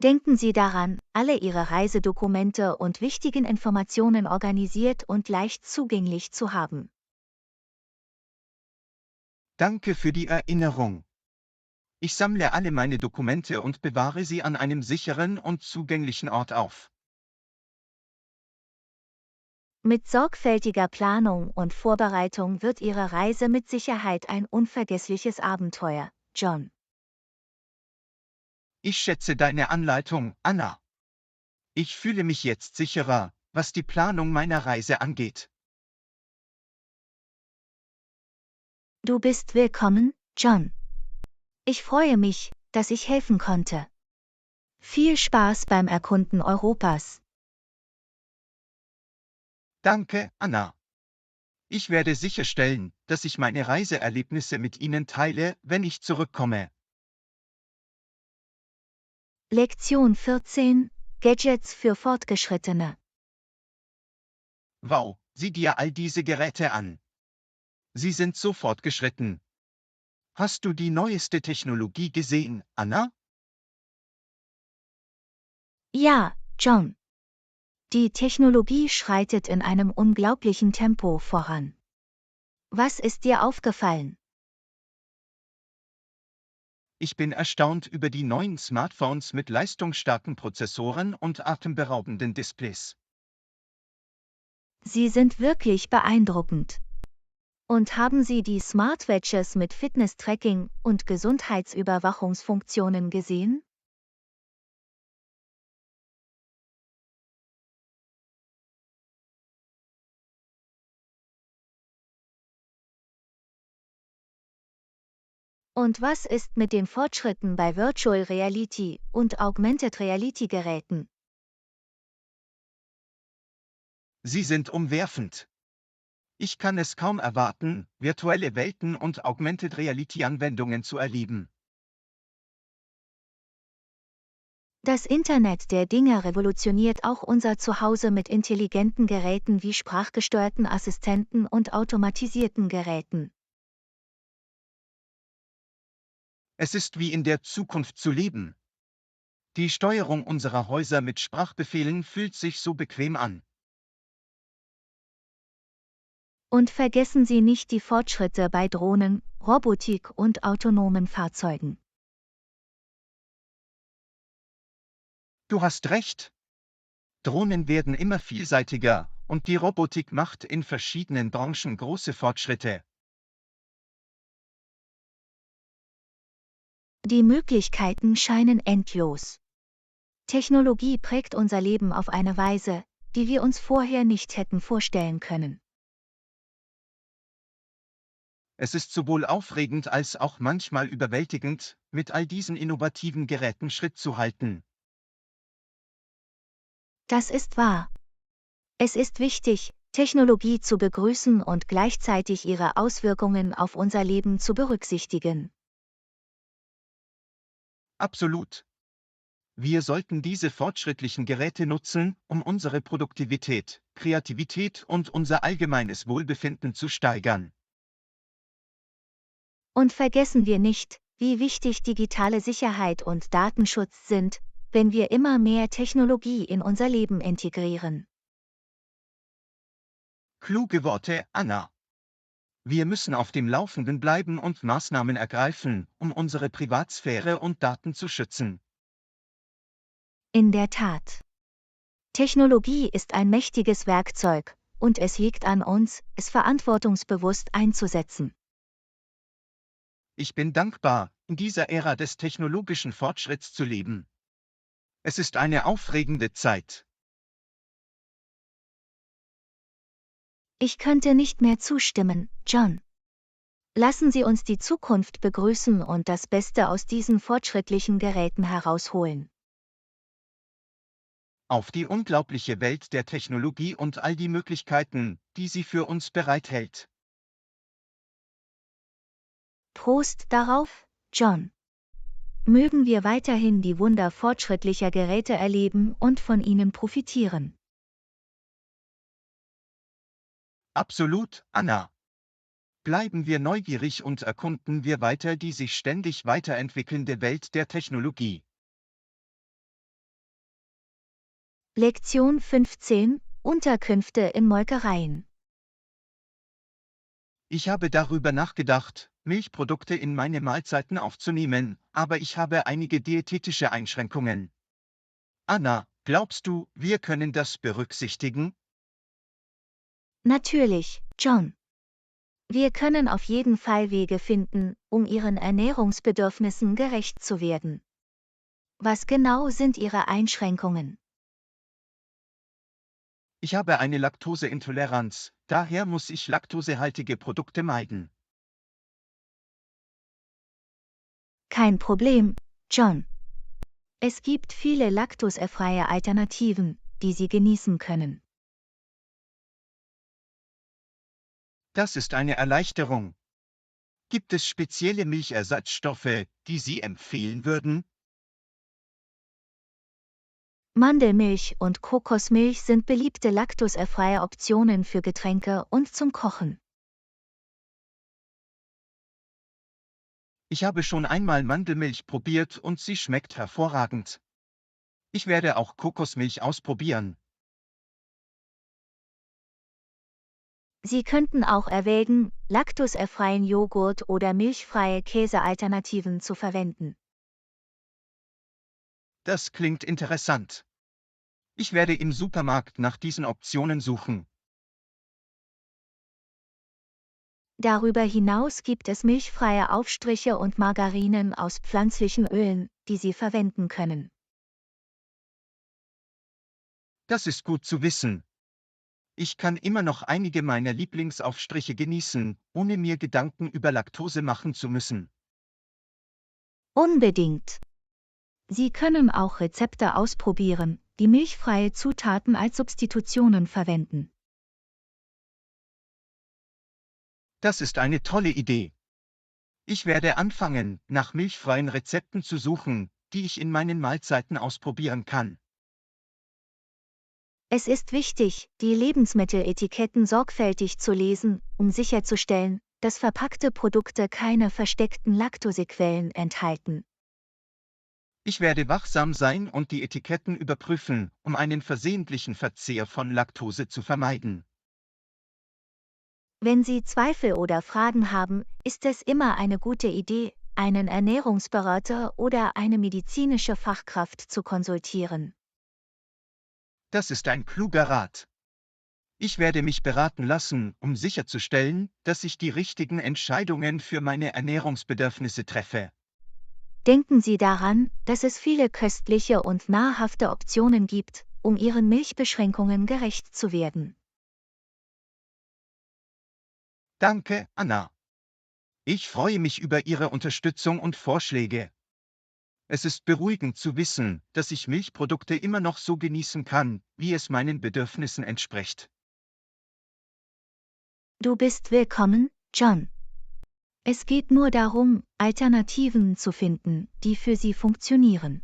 Denken Sie daran, alle Ihre Reisedokumente und wichtigen Informationen organisiert und leicht zugänglich zu haben. Danke für die Erinnerung. Ich sammle alle meine Dokumente und bewahre sie an einem sicheren und zugänglichen Ort auf. Mit sorgfältiger Planung und Vorbereitung wird Ihre Reise mit Sicherheit ein unvergessliches Abenteuer, John. Ich schätze deine Anleitung, Anna. Ich fühle mich jetzt sicherer, was die Planung meiner Reise angeht. Du bist willkommen, John. Ich freue mich, dass ich helfen konnte. Viel Spaß beim Erkunden Europas. Danke, Anna. Ich werde sicherstellen, dass ich meine Reiseerlebnisse mit Ihnen teile, wenn ich zurückkomme. Lektion 14: Gadgets für Fortgeschrittene. Wow, sieh dir all diese Geräte an. Sie sind so fortgeschritten. Hast du die neueste Technologie gesehen, Anna? Ja, John. Die Technologie schreitet in einem unglaublichen Tempo voran. Was ist dir aufgefallen? Ich bin erstaunt über die neuen Smartphones mit leistungsstarken Prozessoren und atemberaubenden Displays. Sie sind wirklich beeindruckend. Und haben Sie die Smartwatches mit Fitness-Tracking und Gesundheitsüberwachungsfunktionen gesehen? Und was ist mit den Fortschritten bei Virtual Reality und Augmented Reality Geräten? Sie sind umwerfend. Ich kann es kaum erwarten, virtuelle Welten und Augmented Reality-Anwendungen zu erleben. Das Internet der Dinge revolutioniert auch unser Zuhause mit intelligenten Geräten wie sprachgesteuerten Assistenten und automatisierten Geräten. Es ist wie in der Zukunft zu leben. Die Steuerung unserer Häuser mit Sprachbefehlen fühlt sich so bequem an. Und vergessen Sie nicht die Fortschritte bei Drohnen, Robotik und autonomen Fahrzeugen. Du hast recht. Drohnen werden immer vielseitiger und die Robotik macht in verschiedenen Branchen große Fortschritte. Die Möglichkeiten scheinen endlos. Technologie prägt unser Leben auf eine Weise, die wir uns vorher nicht hätten vorstellen können. Es ist sowohl aufregend als auch manchmal überwältigend, mit all diesen innovativen Geräten Schritt zu halten. Das ist wahr. Es ist wichtig, Technologie zu begrüßen und gleichzeitig ihre Auswirkungen auf unser Leben zu berücksichtigen. Absolut. Wir sollten diese fortschrittlichen Geräte nutzen, um unsere Produktivität, Kreativität und unser allgemeines Wohlbefinden zu steigern. Und vergessen wir nicht, wie wichtig digitale Sicherheit und Datenschutz sind, wenn wir immer mehr Technologie in unser Leben integrieren. Kluge Worte, Anna. Wir müssen auf dem Laufenden bleiben und Maßnahmen ergreifen, um unsere Privatsphäre und Daten zu schützen. In der Tat. Technologie ist ein mächtiges Werkzeug, und es liegt an uns, es verantwortungsbewusst einzusetzen. Ich bin dankbar, in dieser Ära des technologischen Fortschritts zu leben. Es ist eine aufregende Zeit. Ich könnte nicht mehr zustimmen, John. Lassen Sie uns die Zukunft begrüßen und das Beste aus diesen fortschrittlichen Geräten herausholen. Auf die unglaubliche Welt der Technologie und all die Möglichkeiten, die sie für uns bereithält. Prost darauf, John. Mögen wir weiterhin die Wunder fortschrittlicher Geräte erleben und von ihnen profitieren. Absolut, Anna. Bleiben wir neugierig und erkunden wir weiter die sich ständig weiterentwickelnde Welt der Technologie. Lektion 15: Unterkünfte in Molkereien. Ich habe darüber nachgedacht, Milchprodukte in meine Mahlzeiten aufzunehmen, aber ich habe einige diätetische Einschränkungen. Anna, glaubst du, wir können das berücksichtigen? Natürlich, John. Wir können auf jeden Fall Wege finden, um Ihren Ernährungsbedürfnissen gerecht zu werden. Was genau sind Ihre Einschränkungen? Ich habe eine Laktoseintoleranz, daher muss ich laktosehaltige Produkte meiden. Kein Problem, John. Es gibt viele laktosefreie Alternativen, die Sie genießen können. Das ist eine Erleichterung. Gibt es spezielle Milchersatzstoffe, die Sie empfehlen würden? Mandelmilch und Kokosmilch sind beliebte laktosefreie Optionen für Getränke und zum Kochen. Ich habe schon einmal Mandelmilch probiert und sie schmeckt hervorragend. Ich werde auch Kokosmilch ausprobieren. Sie könnten auch erwägen, laktosefreien Joghurt oder milchfreie Käsealternativen zu verwenden. Das klingt interessant. Ich werde im Supermarkt nach diesen Optionen suchen. Darüber hinaus gibt es milchfreie Aufstriche und Margarinen aus pflanzlichen Ölen, die Sie verwenden können. Das ist gut zu wissen. Ich kann immer noch einige meiner Lieblingsaufstriche genießen, ohne mir Gedanken über Laktose machen zu müssen. Unbedingt. Sie können auch Rezepte ausprobieren, die milchfreie Zutaten als Substitutionen verwenden. Das ist eine tolle Idee. Ich werde anfangen, nach milchfreien Rezepten zu suchen, die ich in meinen Mahlzeiten ausprobieren kann. Es ist wichtig, die Lebensmitteletiketten sorgfältig zu lesen, um sicherzustellen, dass verpackte Produkte keine versteckten Laktosequellen enthalten. Ich werde wachsam sein und die Etiketten überprüfen, um einen versehentlichen Verzehr von Laktose zu vermeiden. Wenn Sie Zweifel oder Fragen haben, ist es immer eine gute Idee, einen Ernährungsberater oder eine medizinische Fachkraft zu konsultieren. Das ist ein kluger Rat. Ich werde mich beraten lassen, um sicherzustellen, dass ich die richtigen Entscheidungen für meine Ernährungsbedürfnisse treffe. Denken Sie daran, dass es viele köstliche und nahrhafte Optionen gibt, um Ihren Milchbeschränkungen gerecht zu werden. Danke, Anna. Ich freue mich über Ihre Unterstützung und Vorschläge. Es ist beruhigend zu wissen, dass ich Milchprodukte immer noch so genießen kann, wie es meinen Bedürfnissen entspricht. Du bist willkommen, John. Es geht nur darum, Alternativen zu finden, die für Sie funktionieren.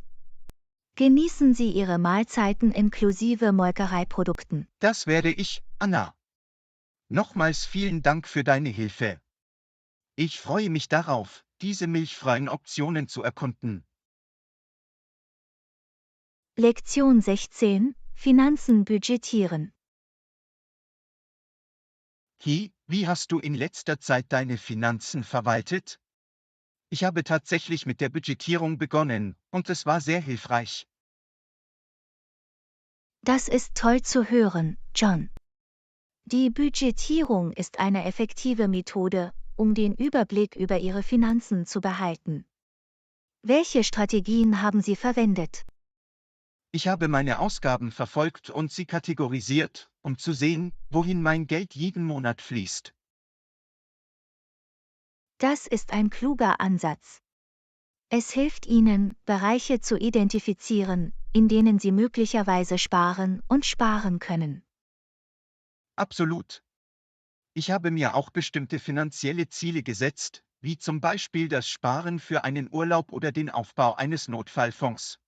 Genießen Sie Ihre Mahlzeiten inklusive Molkereiprodukten. Das werde ich, Anna. Nochmals vielen Dank für deine Hilfe. Ich freue mich darauf, diese milchfreien Optionen zu erkunden. Lektion 16: Finanzen budgetieren. Wie hast du in letzter Zeit deine Finanzen verwaltet? Ich habe tatsächlich mit der Budgetierung begonnen, und es war sehr hilfreich. Das ist toll zu hören, John. Die Budgetierung ist eine effektive Methode, um den Überblick über Ihre Finanzen zu behalten. Welche Strategien haben Sie verwendet? Ich habe meine Ausgaben verfolgt und sie kategorisiert, um zu sehen, wohin mein Geld jeden Monat fließt. Das ist ein kluger Ansatz. Es hilft Ihnen, Bereiche zu identifizieren, in denen Sie möglicherweise sparen und sparen können. Absolut. Ich habe mir auch bestimmte finanzielle Ziele gesetzt, wie zum Beispiel das Sparen für einen Urlaub oder den Aufbau eines Notfallfonds.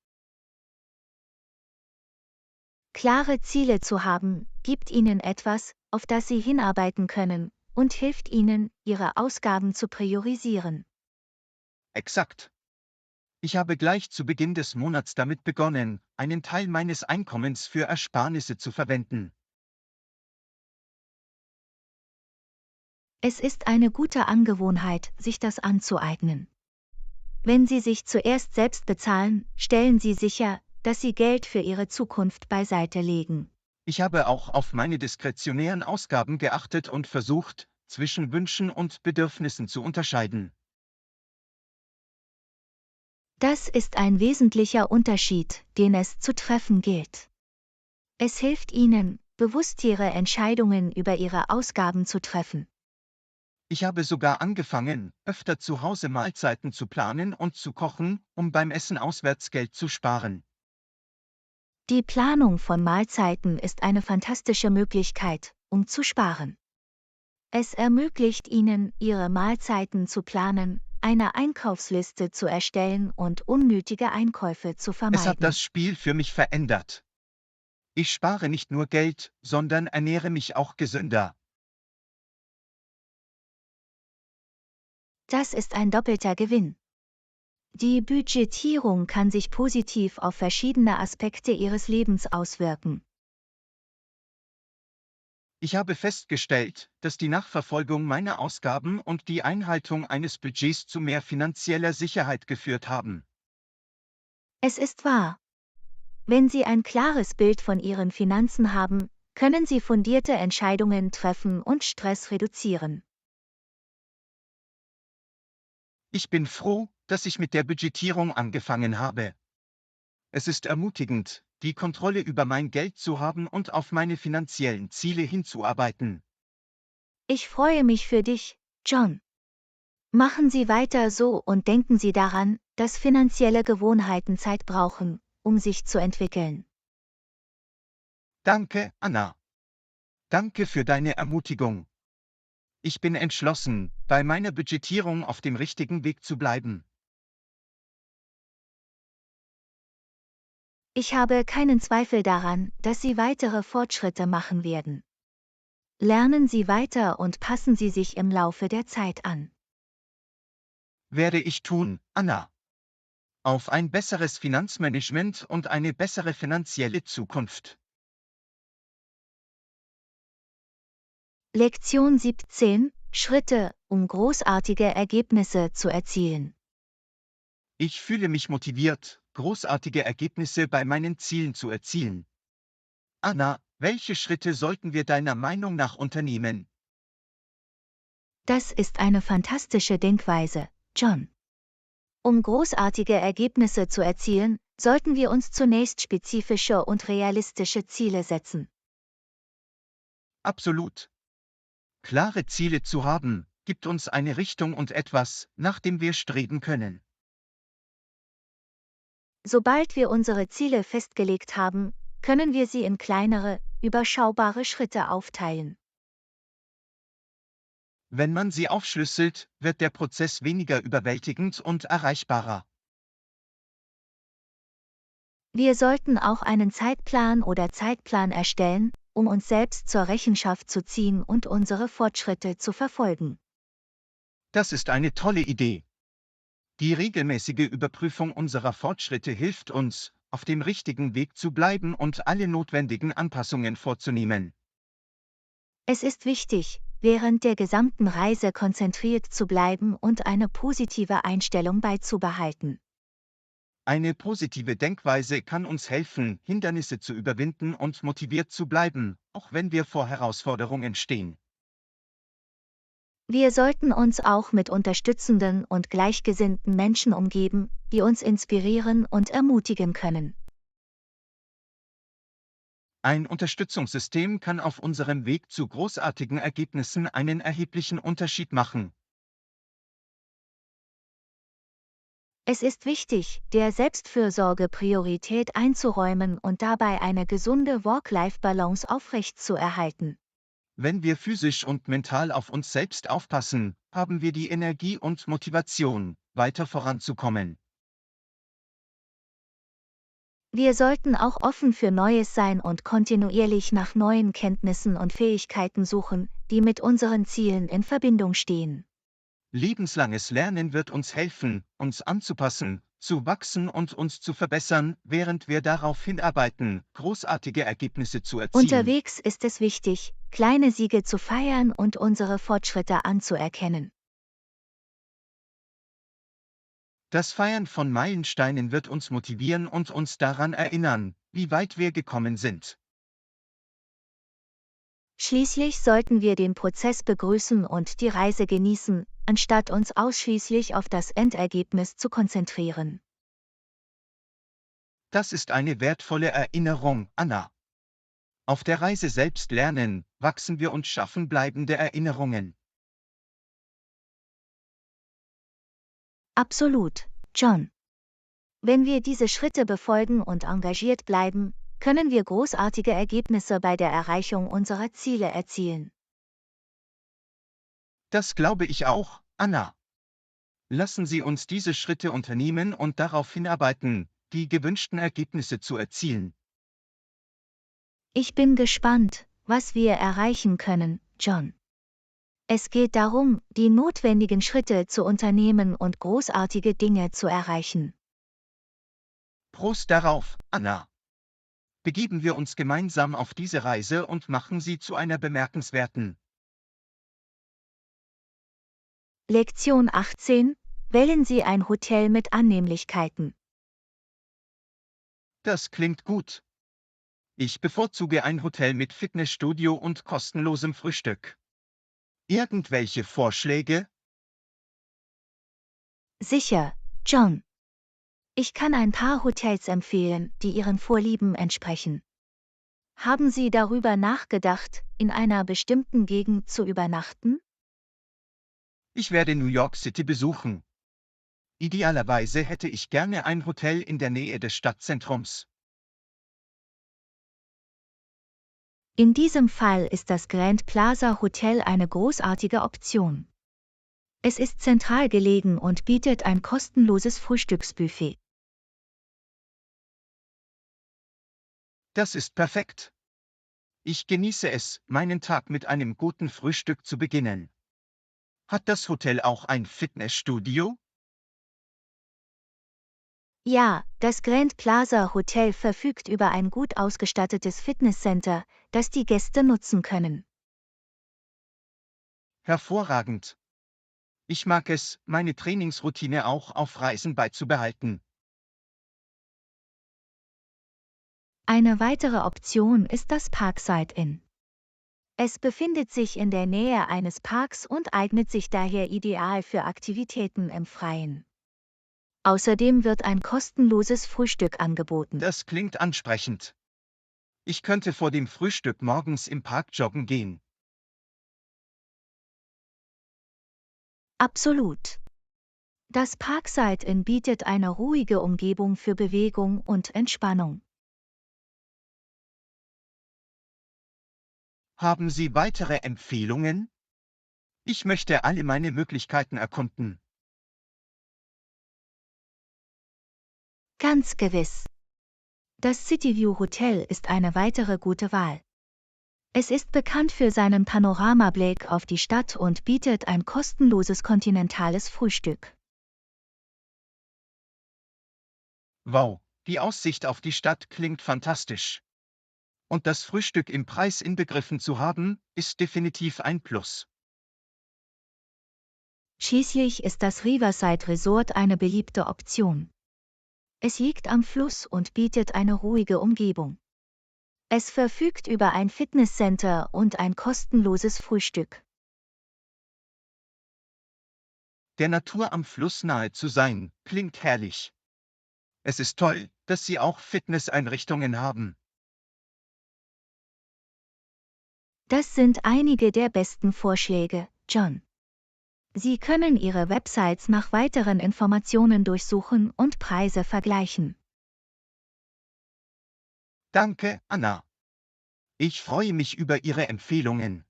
Klare Ziele zu haben, gibt Ihnen etwas, auf das Sie hinarbeiten können, und hilft Ihnen, Ihre Ausgaben zu priorisieren. Exakt. Ich habe gleich zu Beginn des Monats damit begonnen, einen Teil meines Einkommens für Ersparnisse zu verwenden. Es ist eine gute Angewohnheit, sich das anzueignen. Wenn Sie sich zuerst selbst bezahlen, stellen Sie sicher, dass Sie Geld für Ihre Zukunft beiseite legen. Ich habe auch auf meine diskretionären Ausgaben geachtet und versucht, zwischen Wünschen und Bedürfnissen zu unterscheiden. Das ist ein wesentlicher Unterschied, den es zu treffen gilt. Es hilft Ihnen, bewusst Ihre Entscheidungen über Ihre Ausgaben zu treffen. Ich habe sogar angefangen, öfter zu Hause Mahlzeiten zu planen und zu kochen, um beim Essen auswärts Geld zu sparen. Die Planung von Mahlzeiten ist eine fantastische Möglichkeit, um zu sparen. Es ermöglicht Ihnen, Ihre Mahlzeiten zu planen, eine Einkaufsliste zu erstellen und unnötige Einkäufe zu Es hat vermeiden. das Spiel für mich verändert. Ich spare nicht nur Geld, sondern ernähre mich auch gesünder. Das ist ein doppelter Gewinn. Die Budgetierung kann sich positiv auf verschiedene Aspekte Ihres Lebens auswirken. Ich habe festgestellt, dass die Nachverfolgung meiner Ausgaben und die Einhaltung eines Budgets zu mehr finanzieller Sicherheit geführt haben. Es ist wahr. Wenn Sie ein klares Bild von Ihren Finanzen haben, können Sie fundierte Entscheidungen treffen und Stress reduzieren. Ich bin froh, dass ich mit der Budgetierung angefangen habe. Es ist ermutigend, die Kontrolle über mein Geld zu haben und auf meine finanziellen Ziele hinzuarbeiten. Ich freue mich für dich, John. Machen Sie weiter so und denken Sie daran, dass finanzielle Gewohnheiten Zeit brauchen, um sich zu entwickeln. Danke, Anna. Danke für deine Ermutigung. Ich bin entschlossen, bei meiner Budgetierung auf dem richtigen Weg zu bleiben. Ich habe keinen Zweifel daran, dass Sie weitere Fortschritte machen werden. Lernen Sie weiter und passen Sie sich im Laufe der Zeit an. Werde ich tun, Anna. Auf ein besseres Finanzmanagement und eine bessere finanzielle Zukunft. Lektion 17: Schritte, um großartige Ergebnisse zu erzielen. Ich fühle mich motiviert, großartige Ergebnisse bei meinen Zielen zu erzielen. Anna, welche Schritte sollten wir deiner Meinung nach unternehmen? Das ist eine fantastische Denkweise, John. Um großartige Ergebnisse zu erzielen, sollten wir uns zunächst spezifische und realistische Ziele setzen. Absolut. Klare Ziele zu haben, gibt uns eine Richtung und etwas, nach dem wir streben können. Sobald wir unsere Ziele festgelegt haben, können wir sie in kleinere, überschaubare Schritte aufteilen. Wenn man sie aufschlüsselt, wird der Prozess weniger überwältigend und erreichbarer. Wir sollten auch einen Zeitplan oder Zeitplan erstellen, um uns selbst zur Rechenschaft zu ziehen und unsere Fortschritte zu verfolgen. Das ist eine tolle Idee. Die regelmäßige Überprüfung unserer Fortschritte hilft uns, auf dem richtigen Weg zu bleiben und alle notwendigen Anpassungen vorzunehmen. Es ist wichtig, während der gesamten Reise konzentriert zu bleiben und eine positive Einstellung beizubehalten. Eine positive Denkweise kann uns helfen, Hindernisse zu überwinden und motiviert zu bleiben, auch wenn wir vor Herausforderungen stehen. Wir sollten uns auch mit unterstützenden und gleichgesinnten Menschen umgeben, die uns inspirieren und ermutigen können. Ein Unterstützungssystem kann auf unserem Weg zu großartigen Ergebnissen einen erheblichen Unterschied machen. Es ist wichtig, der Selbstfürsorge Priorität einzuräumen und dabei eine gesunde Work-Life-Balance aufrechtzuerhalten. Wenn wir physisch und mental auf uns selbst aufpassen, haben wir die Energie und Motivation, weiter voranzukommen. Wir sollten auch offen für Neues sein und kontinuierlich nach neuen Kenntnissen und Fähigkeiten suchen, die mit unseren Zielen in Verbindung stehen. Lebenslanges Lernen wird uns helfen, uns anzupassen, zu wachsen und uns zu verbessern, während wir darauf hinarbeiten, großartige Ergebnisse zu erzielen. Unterwegs ist es wichtig, kleine Siege zu feiern und unsere Fortschritte anzuerkennen. Das Feiern von Meilensteinen wird uns motivieren und uns daran erinnern, wie weit wir gekommen sind. Schließlich sollten wir den Prozess begrüßen und die Reise genießen, anstatt uns ausschließlich auf das Endergebnis zu konzentrieren. Das ist eine wertvolle Erinnerung, Anna. Auf der Reise selbst lernen, wachsen wir und schaffen bleibende Erinnerungen. Absolut, John. Wenn wir diese Schritte befolgen und engagiert bleiben, können wir großartige Ergebnisse bei der Erreichung unserer Ziele erzielen. Das glaube ich auch, Anna. Lassen Sie uns diese Schritte unternehmen und darauf hinarbeiten, die gewünschten Ergebnisse zu erzielen. Ich bin gespannt, was wir erreichen können, John. Es geht darum, die notwendigen Schritte zu unternehmen und großartige Dinge zu erreichen. Prost darauf, Anna. Begeben wir uns gemeinsam auf diese Reise und machen sie zu einer bemerkenswerten. Lektion 18: Wählen Sie ein Hotel mit Annehmlichkeiten. Das klingt gut. Ich bevorzuge ein Hotel mit Fitnessstudio und kostenlosem Frühstück. Irgendwelche Vorschläge? Sicher, John. Ich kann ein paar Hotels empfehlen, die Ihren Vorlieben entsprechen. Haben Sie darüber nachgedacht, in einer bestimmten Gegend zu übernachten? Ich werde New York City besuchen. Idealerweise hätte ich gerne ein Hotel in der Nähe des Stadtzentrums. In diesem Fall ist das Grand Plaza Hotel eine großartige Option. Es ist zentral gelegen und bietet ein kostenloses Frühstücksbuffet. Das ist perfekt. Ich genieße es, meinen Tag mit einem guten Frühstück zu beginnen. Hat das Hotel auch ein Fitnessstudio? Ja, das Grand Plaza Hotel verfügt über ein gut ausgestattetes Fitnesscenter, das die Gäste nutzen können. Hervorragend. Ich mag es, meine Trainingsroutine auch auf Reisen beizubehalten. Eine weitere Option ist das Parkside Inn. Es befindet sich in der Nähe eines Parks und eignet sich daher ideal für Aktivitäten im Freien. Außerdem wird ein kostenloses Frühstück angeboten. Das klingt ansprechend. Ich könnte vor dem Frühstück morgens im Park joggen gehen. Absolut. Das Parkside Inn bietet eine ruhige Umgebung für Bewegung und Entspannung. Haben Sie weitere Empfehlungen? Ich möchte alle meine Möglichkeiten erkunden. Ganz gewiss. Das Cityview Hotel ist eine weitere gute Wahl. Es ist bekannt für seinen Panoramablick auf die Stadt und bietet ein kostenloses kontinentales Frühstück. Wow, die Aussicht auf die Stadt klingt fantastisch. Und das Frühstück im Preis inbegriffen zu haben, ist definitiv ein Plus. Schließlich ist das Riverside Resort eine beliebte Option. Es liegt am Fluss und bietet eine ruhige Umgebung. Es verfügt über ein Fitnesscenter und ein kostenloses Frühstück. Der Natur am Fluss nahe zu sein, klingt herrlich. Es ist toll, dass Sie auch Fitnesseinrichtungen haben. Das sind einige der besten Vorschläge, John. Sie können Ihre Websites nach weiteren Informationen durchsuchen und Preise vergleichen. Danke, Anna. Ich freue mich über Ihre Empfehlungen.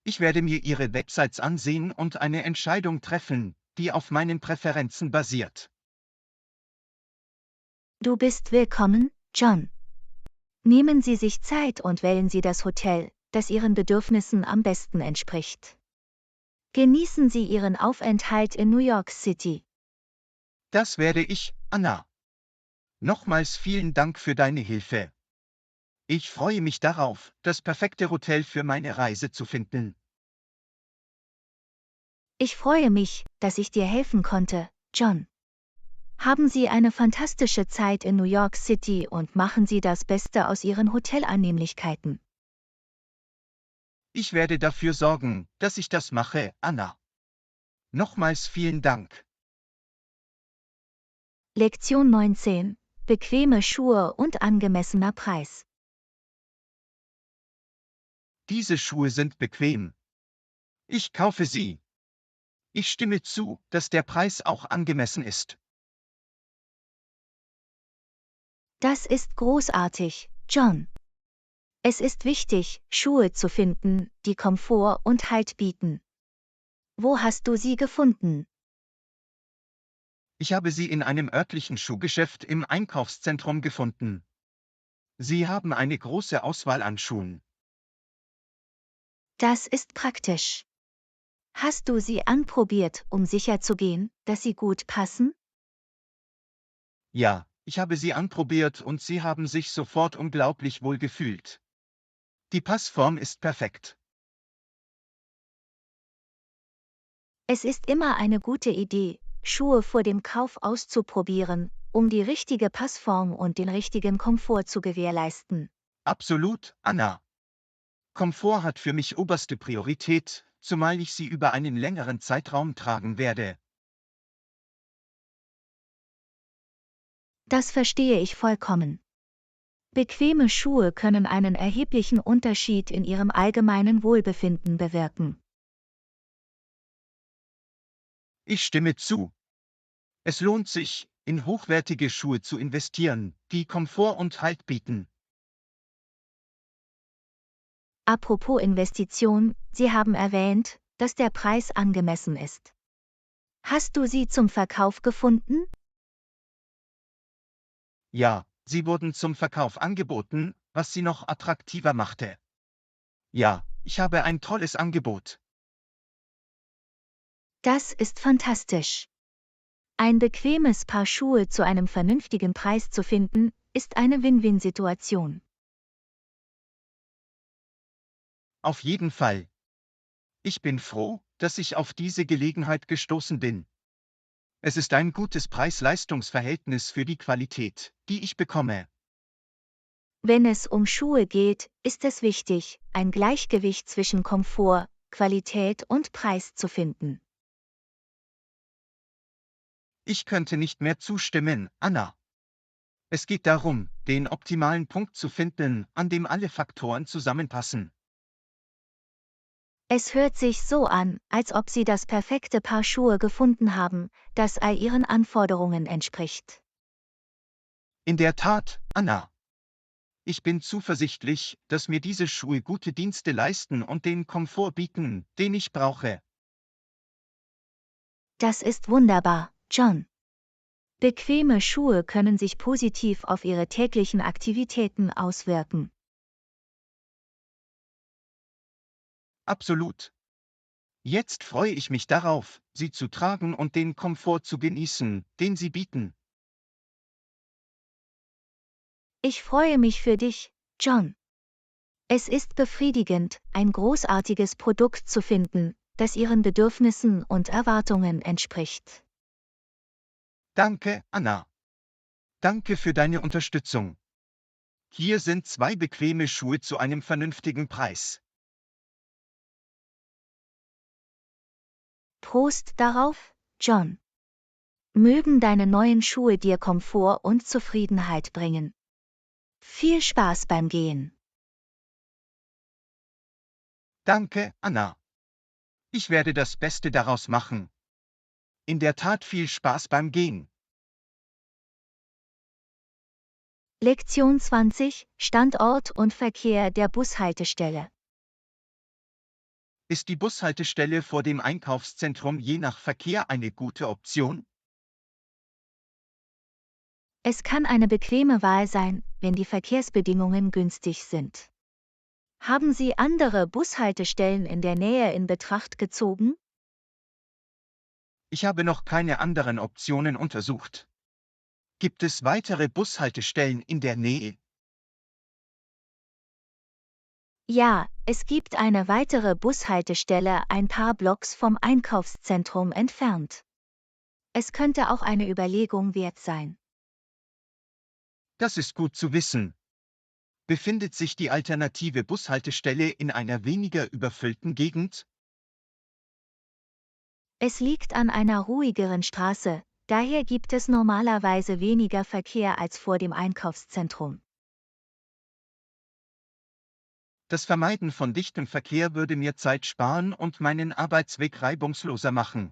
Ich werde mir Ihre Websites ansehen und eine Entscheidung treffen, die auf meinen Präferenzen basiert. Du bist willkommen, John. Nehmen Sie sich Zeit und wählen Sie das Hotel, das Ihren Bedürfnissen am besten entspricht. Genießen Sie Ihren Aufenthalt in New York City. Das werde ich, Anna. Nochmals vielen Dank für deine Hilfe. Ich freue mich darauf, das perfekte Hotel für meine Reise zu finden. Ich freue mich, dass ich dir helfen konnte, John. Haben Sie eine fantastische Zeit in New York City und machen Sie das Beste aus Ihren Hotelannehmlichkeiten. Ich werde dafür sorgen, dass ich das mache, Anna. Nochmals vielen Dank. Lektion 19. Bequeme Schuhe und angemessener Preis. Diese Schuhe sind bequem. Ich kaufe sie. Ich stimme zu, dass der Preis auch angemessen ist. Das ist großartig, John. Es ist wichtig, Schuhe zu finden, die Komfort und Halt bieten. Wo hast du sie gefunden? Ich habe sie in einem örtlichen Schuhgeschäft im Einkaufszentrum gefunden. Sie haben eine große Auswahl an Schuhen. Das ist praktisch. Hast du sie anprobiert, um sicherzugehen, dass sie gut passen? Ja, ich habe sie anprobiert und sie haben sich sofort unglaublich wohl gefühlt. Die Passform ist perfekt. Es ist immer eine gute Idee, Schuhe vor dem Kauf auszuprobieren, um die richtige Passform und den richtigen Komfort zu gewährleisten. Absolut, Anna. Komfort hat für mich oberste Priorität, zumal ich sie über einen längeren Zeitraum tragen werde. Das verstehe ich vollkommen. Bequeme Schuhe können einen erheblichen Unterschied in ihrem allgemeinen Wohlbefinden bewirken. Ich stimme zu. Es lohnt sich, in hochwertige Schuhe zu investieren, die Komfort und Halt bieten. Apropos Investition, Sie haben erwähnt, dass der Preis angemessen ist. Hast du sie zum Verkauf gefunden? Ja, sie wurden zum Verkauf angeboten, was sie noch attraktiver machte. Ja, ich habe ein tolles Angebot. Das ist fantastisch. Ein bequemes Paar Schuhe zu einem vernünftigen Preis zu finden, ist eine Win-Win-Situation. Auf jeden Fall. Ich bin froh, dass ich auf diese Gelegenheit gestoßen bin. Es ist ein gutes Preis-Leistungs-Verhältnis für die Qualität, die ich bekomme. Wenn es um Schuhe geht, ist es wichtig, ein Gleichgewicht zwischen Komfort, Qualität und Preis zu finden. Ich könnte nicht mehr zustimmen, Anna. Es geht darum, den optimalen Punkt zu finden, an dem alle Faktoren zusammenpassen. Es hört sich so an, als ob Sie das perfekte Paar Schuhe gefunden haben, das all Ihren Anforderungen entspricht. In der Tat, Anna. Ich bin zuversichtlich, dass mir diese Schuhe gute Dienste leisten und den Komfort bieten, den ich brauche. Das ist wunderbar, John. Bequeme Schuhe können sich positiv auf Ihre täglichen Aktivitäten auswirken. Absolut. Jetzt freue ich mich darauf, sie zu tragen und den Komfort zu genießen, den sie bieten. Ich freue mich für dich, John. Es ist befriedigend, ein großartiges Produkt zu finden, das Ihren Bedürfnissen und Erwartungen entspricht. Danke, Anna. Danke für deine Unterstützung. Hier sind 2 bequeme Schuhe zu einem vernünftigen Preis. Prost darauf, John. Mögen deine neuen Schuhe dir Komfort und Zufriedenheit bringen. Viel Spaß beim Gehen. Danke, Anna. Ich werde das Beste daraus machen. In der Tat viel Spaß beim Gehen. Lektion 20: Standort und Verkehr der Bushaltestelle. Ist die Bushaltestelle vor dem Einkaufszentrum je nach Verkehr eine gute Option? Es kann eine bequeme Wahl sein, wenn die Verkehrsbedingungen günstig sind. Haben Sie andere Bushaltestellen in der Nähe in Betracht gezogen? Ich habe noch keine anderen Optionen untersucht. Gibt es weitere Bushaltestellen in der Nähe? Ja, es gibt eine weitere Bushaltestelle ein paar Blocks vom Einkaufszentrum entfernt. Es könnte auch eine Überlegung wert sein. Das ist gut zu wissen. Befindet sich die alternative Bushaltestelle in einer weniger überfüllten Gegend? Es liegt an einer ruhigeren Straße, daher gibt es normalerweise weniger Verkehr als vor dem Einkaufszentrum. Das Vermeiden von dichtem Verkehr würde mir Zeit sparen und meinen Arbeitsweg reibungsloser machen.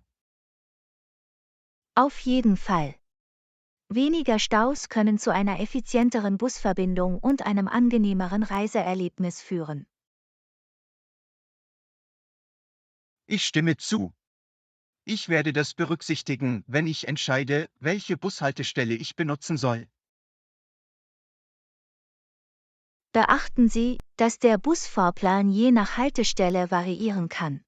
Auf jeden Fall. Weniger Staus können zu einer effizienteren Busverbindung und einem angenehmeren Reiseerlebnis führen. Ich stimme zu. Ich werde das berücksichtigen, wenn ich entscheide, welche Bushaltestelle ich benutzen soll. Beachten Sie, dass der Busfahrplan je nach Haltestelle variieren kann.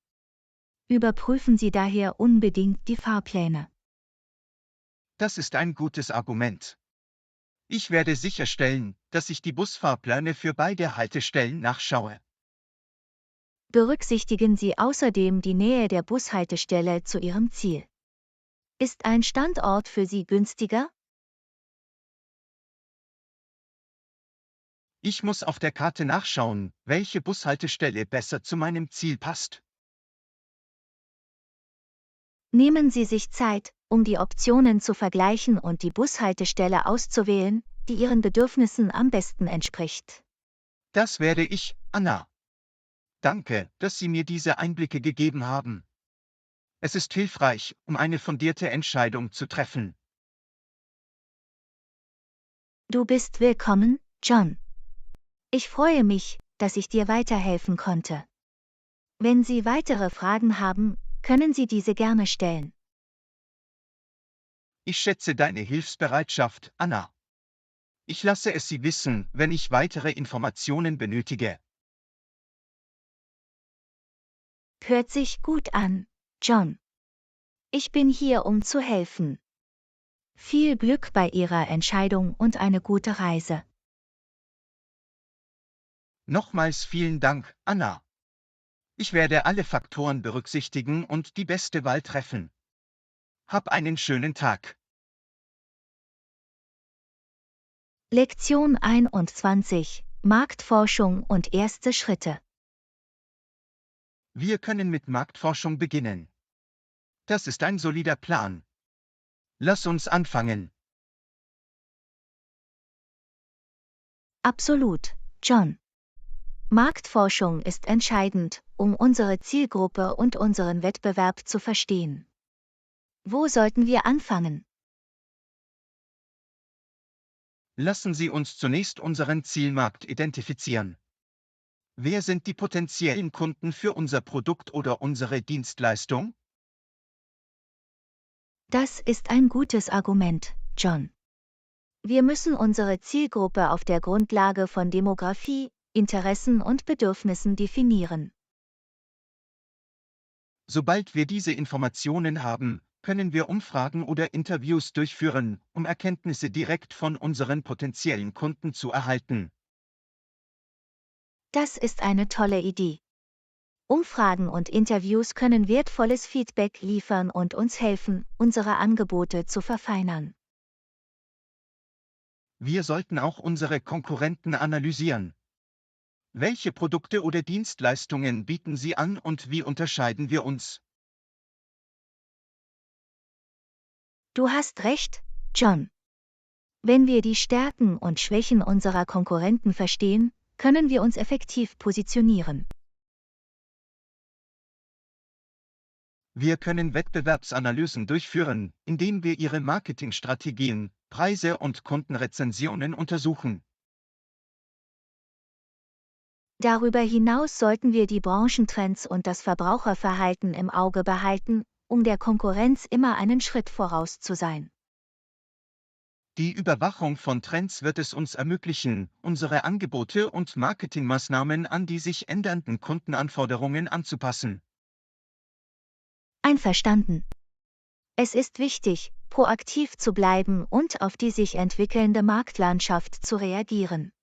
Überprüfen Sie daher unbedingt die Fahrpläne. Das ist ein gutes Argument. Ich werde sicherstellen, dass ich die Busfahrpläne für beide Haltestellen nachschaue. Berücksichtigen Sie außerdem die Nähe der Bushaltestelle zu Ihrem Ziel. Ist ein Standort für Sie günstiger? Ich muss auf der Karte nachschauen, welche Bushaltestelle besser zu meinem Ziel passt. Nehmen Sie sich Zeit, um die Optionen zu vergleichen und die Bushaltestelle auszuwählen, die Ihren Bedürfnissen am besten entspricht. Das werde ich, Anna. Danke, dass Sie mir diese Einblicke gegeben haben. Es ist hilfreich, um eine fundierte Entscheidung zu treffen. Du bist willkommen, John. Ich freue mich, dass ich dir weiterhelfen konnte. Wenn Sie weitere Fragen haben, können Sie diese gerne stellen. Ich schätze deine Hilfsbereitschaft, Anna. Ich lasse es Sie wissen, wenn ich weitere Informationen benötige. Hört sich gut an, John. Ich bin hier, um zu helfen. Viel Glück bei Ihrer Entscheidung und eine gute Reise. Nochmals vielen Dank, Anna. Ich werde alle Faktoren berücksichtigen und die beste Wahl treffen. Hab einen schönen Tag. Lektion 21: Marktforschung und erste Schritte. Wir können mit Marktforschung beginnen. Das ist ein solider Plan. Lass uns anfangen. Absolut, John. Marktforschung ist entscheidend, um unsere Zielgruppe und unseren Wettbewerb zu verstehen. Wo sollten wir anfangen? Lassen Sie uns zunächst unseren Zielmarkt identifizieren. Wer sind die potenziellen Kunden für unser Produkt oder unsere Dienstleistung? Das ist ein gutes Argument, John. Wir müssen unsere Zielgruppe auf der Grundlage von Demografie, Interessen und Bedürfnissen definieren. Sobald wir diese Informationen haben, können wir Umfragen oder Interviews durchführen, um Erkenntnisse direkt von unseren potenziellen Kunden zu erhalten. Das ist eine tolle Idee. Umfragen und Interviews können wertvolles Feedback liefern und uns helfen, unsere Angebote zu verfeinern. Wir sollten auch unsere Konkurrenten analysieren. Welche Produkte oder Dienstleistungen bieten sie an und wie unterscheiden wir uns? Du hast recht, John. Wenn wir die Stärken und Schwächen unserer Konkurrenten verstehen, können wir uns effektiv positionieren. Wir können Wettbewerbsanalysen durchführen, indem wir Ihre Marketingstrategien, Preise und Kundenrezensionen untersuchen. Darüber hinaus sollten wir die Branchentrends und das Verbraucherverhalten im Auge behalten, um der Konkurrenz immer einen Schritt voraus zu sein. Die Überwachung von Trends wird es uns ermöglichen, unsere Angebote und Marketingmaßnahmen an die sich ändernden Kundenanforderungen anzupassen. Einverstanden. Es ist wichtig, proaktiv zu bleiben und auf die sich entwickelnde Marktlandschaft zu reagieren.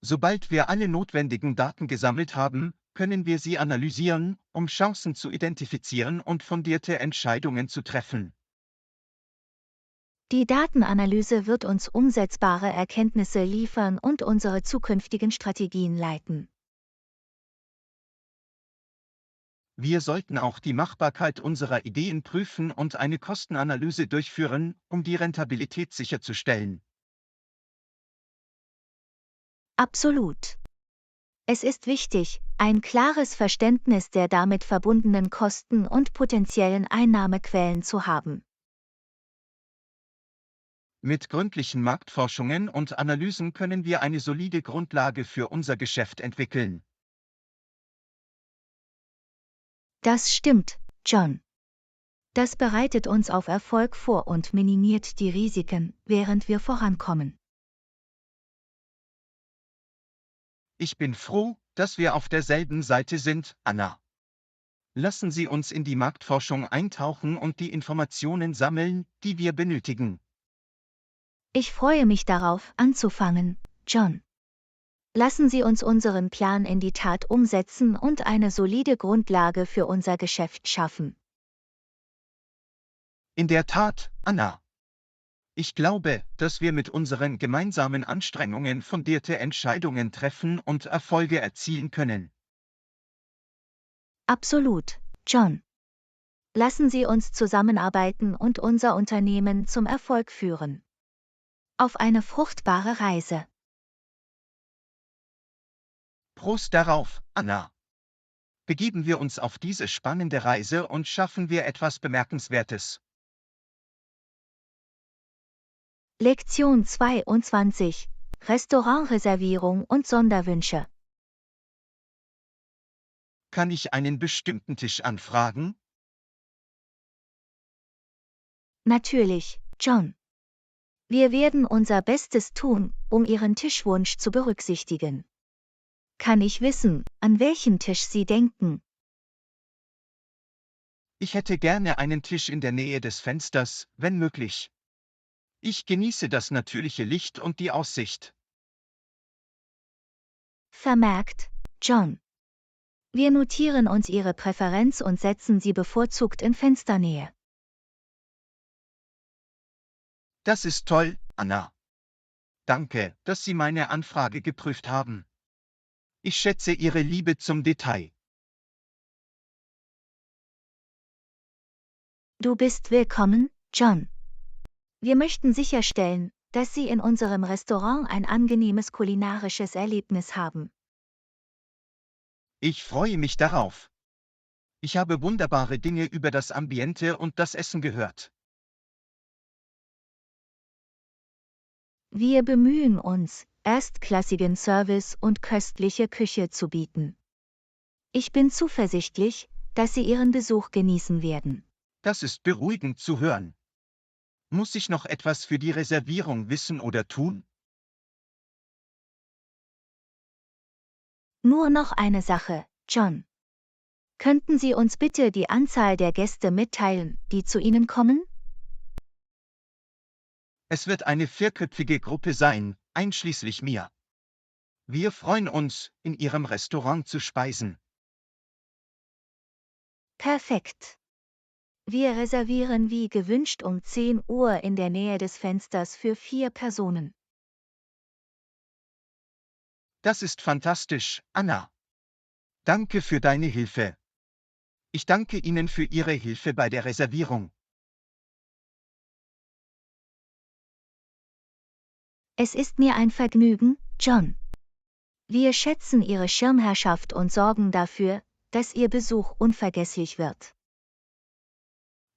Sobald wir alle notwendigen Daten gesammelt haben, können wir sie analysieren, um Chancen zu identifizieren und fundierte Entscheidungen zu treffen. Die Datenanalyse wird uns umsetzbare Erkenntnisse liefern und unsere zukünftigen Strategien leiten. Wir sollten auch die Machbarkeit unserer Ideen prüfen und eine Kostenanalyse durchführen, um die Rentabilität sicherzustellen. Absolut. Es ist wichtig, ein klares Verständnis der damit verbundenen Kosten und potenziellen Einnahmequellen zu haben. Mit gründlichen Marktforschungen und Analysen können wir eine solide Grundlage für unser Geschäft entwickeln. Das stimmt, John. Das bereitet uns auf Erfolg vor und minimiert die Risiken, während wir vorankommen. Ich bin froh, dass wir auf derselben Seite sind, Anna. Lassen Sie uns in die Marktforschung eintauchen und die Informationen sammeln, die wir benötigen. Ich freue mich darauf, anzufangen, John. Lassen Sie uns unseren Plan in die Tat umsetzen und eine solide Grundlage für unser Geschäft schaffen. In der Tat, Anna. Ich glaube, dass wir mit unseren gemeinsamen Anstrengungen fundierte Entscheidungen treffen und Erfolge erzielen können. Absolut, John. Lassen Sie uns zusammenarbeiten und unser Unternehmen zum Erfolg führen. Auf eine fruchtbare Reise. Prost darauf, Anna. Begeben wir uns auf diese spannende Reise und schaffen wir etwas Bemerkenswertes. Lektion 22: Restaurantreservierung und Sonderwünsche. Kann ich einen bestimmten Tisch anfragen? Natürlich, John. Wir werden unser Bestes tun, um Ihren Tischwunsch zu berücksichtigen. Kann ich wissen, an welchen Tisch Sie denken? Ich hätte gerne einen Tisch in der Nähe des Fensters, wenn möglich. Ich genieße das natürliche Licht und die Aussicht. Vermerkt, John. Wir notieren uns Ihre Präferenz und setzen sie bevorzugt in Fensternähe. Das ist toll, Anna. Danke, dass Sie meine Anfrage geprüft haben. Ich schätze Ihre Liebe zum Detail. Du bist willkommen, John. Wir möchten sicherstellen, dass Sie in unserem Restaurant ein angenehmes kulinarisches Erlebnis haben. Ich freue mich darauf. Ich habe wunderbare Dinge über das Ambiente und das Essen gehört. Wir bemühen uns, erstklassigen Service und köstliche Küche zu bieten. Ich bin zuversichtlich, dass Sie Ihren Besuch genießen werden. Das ist beruhigend zu hören. Muss ich noch etwas für die Reservierung wissen oder tun? Nur noch eine Sache, John. Könnten Sie uns bitte die Anzahl der Gäste mitteilen, die zu Ihnen kommen? Es wird eine vierköpfige Gruppe sein, einschließlich mir. Wir freuen uns, in Ihrem Restaurant zu speisen. Perfekt. Wir reservieren wie gewünscht um 10 Uhr in der Nähe des Fensters für 4 Personen. Das ist fantastisch, Anna. Danke für deine Hilfe. Ich danke Ihnen für Ihre Hilfe bei der Reservierung. Es ist mir ein Vergnügen, John. Wir schätzen Ihre Schirmherrschaft und sorgen dafür, dass Ihr Besuch unvergesslich wird.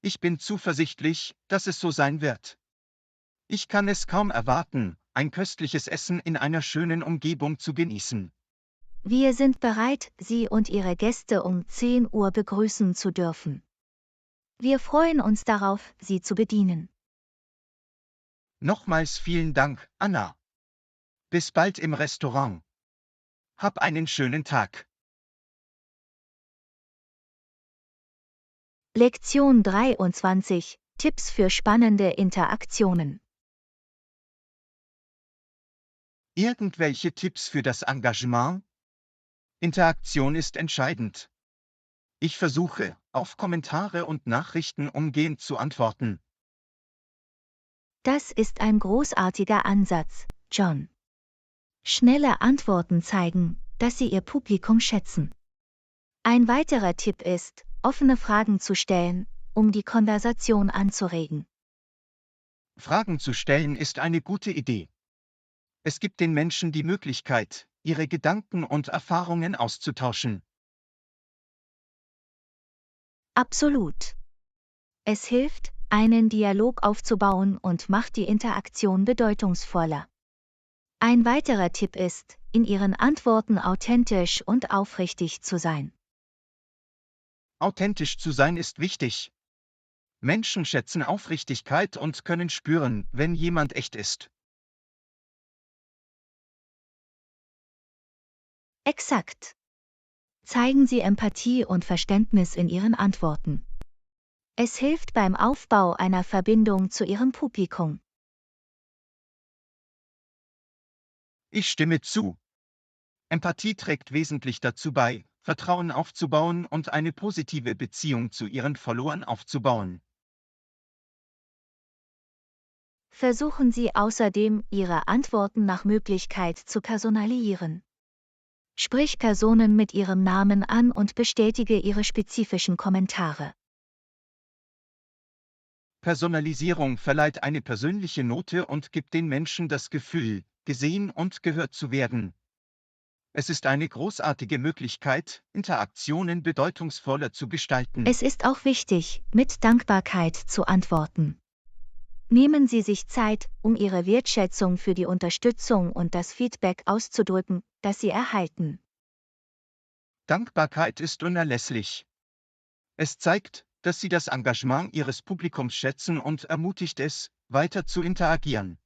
Ich bin zuversichtlich, dass es so sein wird. Ich kann es kaum erwarten, ein köstliches Essen in einer schönen Umgebung zu genießen. Wir sind bereit, Sie und Ihre Gäste um 10 Uhr begrüßen zu dürfen. Wir freuen uns darauf, Sie zu bedienen. Nochmals vielen Dank, Anna. Bis bald im Restaurant. Hab einen schönen Tag. Lektion 23: Tipps für spannende Interaktionen. Irgendwelche Tipps für das Engagement? Interaktion ist entscheidend. Ich versuche, auf Kommentare und Nachrichten umgehend zu antworten. Das ist ein großartiger Ansatz, John. Schnelle Antworten zeigen, dass Sie Ihr Publikum schätzen. Ein weiterer Tipp ist, offene Fragen zu stellen, um die Konversation anzuregen. Fragen zu stellen ist eine gute Idee. Es gibt den Menschen die Möglichkeit, ihre Gedanken und Erfahrungen auszutauschen. Absolut. Es hilft, einen Dialog aufzubauen und macht die Interaktion bedeutungsvoller. Ein weiterer Tipp ist, in Ihren Antworten authentisch und aufrichtig zu sein. Authentisch zu sein ist wichtig. Menschen schätzen Aufrichtigkeit und können spüren, wenn jemand echt ist. Exakt. Zeigen Sie Empathie und Verständnis in Ihren Antworten. Es hilft beim Aufbau einer Verbindung zu Ihrem Publikum. Ich stimme zu. Empathie trägt wesentlich dazu bei, Vertrauen aufzubauen und eine positive Beziehung zu ihren Followern aufzubauen. Versuchen Sie außerdem, Ihre Antworten nach Möglichkeit zu personalisieren. Sprich Personen mit ihrem Namen an und bestätige ihre spezifischen Kommentare. Personalisierung verleiht eine persönliche Note und gibt den Menschen das Gefühl, gesehen und gehört zu werden. Es ist eine großartige Möglichkeit, Interaktionen bedeutungsvoller zu gestalten. Es ist auch wichtig, mit Dankbarkeit zu antworten. Nehmen Sie sich Zeit, um Ihre Wertschätzung für die Unterstützung und das Feedback auszudrücken, das Sie erhalten. Dankbarkeit ist unerlässlich. Es zeigt, dass Sie das Engagement Ihres Publikums schätzen und ermutigt es, weiter zu interagieren.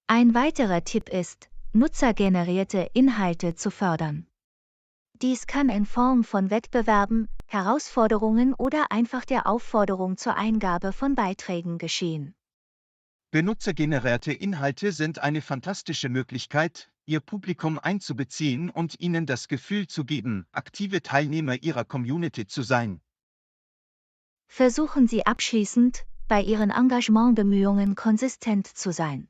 Ein weiterer Tipp ist, nutzergenerierte Inhalte zu fördern. Dies kann in Form von Wettbewerben, Herausforderungen oder einfach der Aufforderung zur Eingabe von Beiträgen geschehen. Benutzergenerierte Inhalte sind eine fantastische Möglichkeit, Ihr Publikum einzubeziehen und ihnen das Gefühl zu geben, aktive Teilnehmer Ihrer Community zu sein. Versuchen Sie abschließend, bei Ihren Engagementbemühungen konsistent zu sein.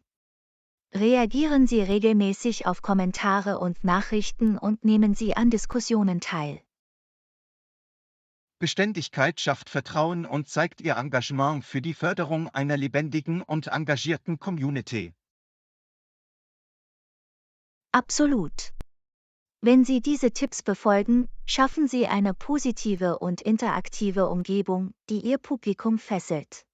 Reagieren Sie regelmäßig auf Kommentare und Nachrichten und nehmen Sie an Diskussionen teil. Beständigkeit schafft Vertrauen und zeigt Ihr Engagement für die Förderung einer lebendigen und engagierten Community. Absolut. Wenn Sie diese Tipps befolgen, schaffen Sie eine positive und interaktive Umgebung, die Ihr Publikum fesselt.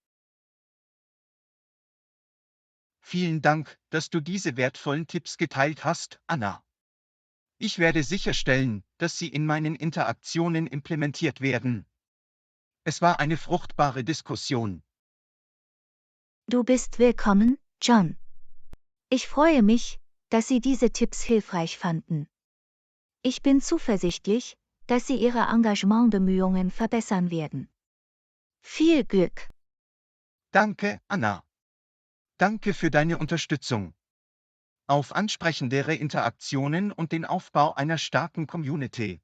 Vielen Dank, dass du diese wertvollen Tipps geteilt hast, Anna. Ich werde sicherstellen, dass sie in meinen Interaktionen implementiert werden. Es war eine fruchtbare Diskussion. Du bist willkommen, John. Ich freue mich, dass Sie diese Tipps hilfreich fanden. Ich bin zuversichtlich, dass Sie Ihre Engagementbemühungen verbessern werden. Viel Glück! Danke, Anna. Danke für deine Unterstützung. Auf ansprechendere Interaktionen und den Aufbau einer starken Community.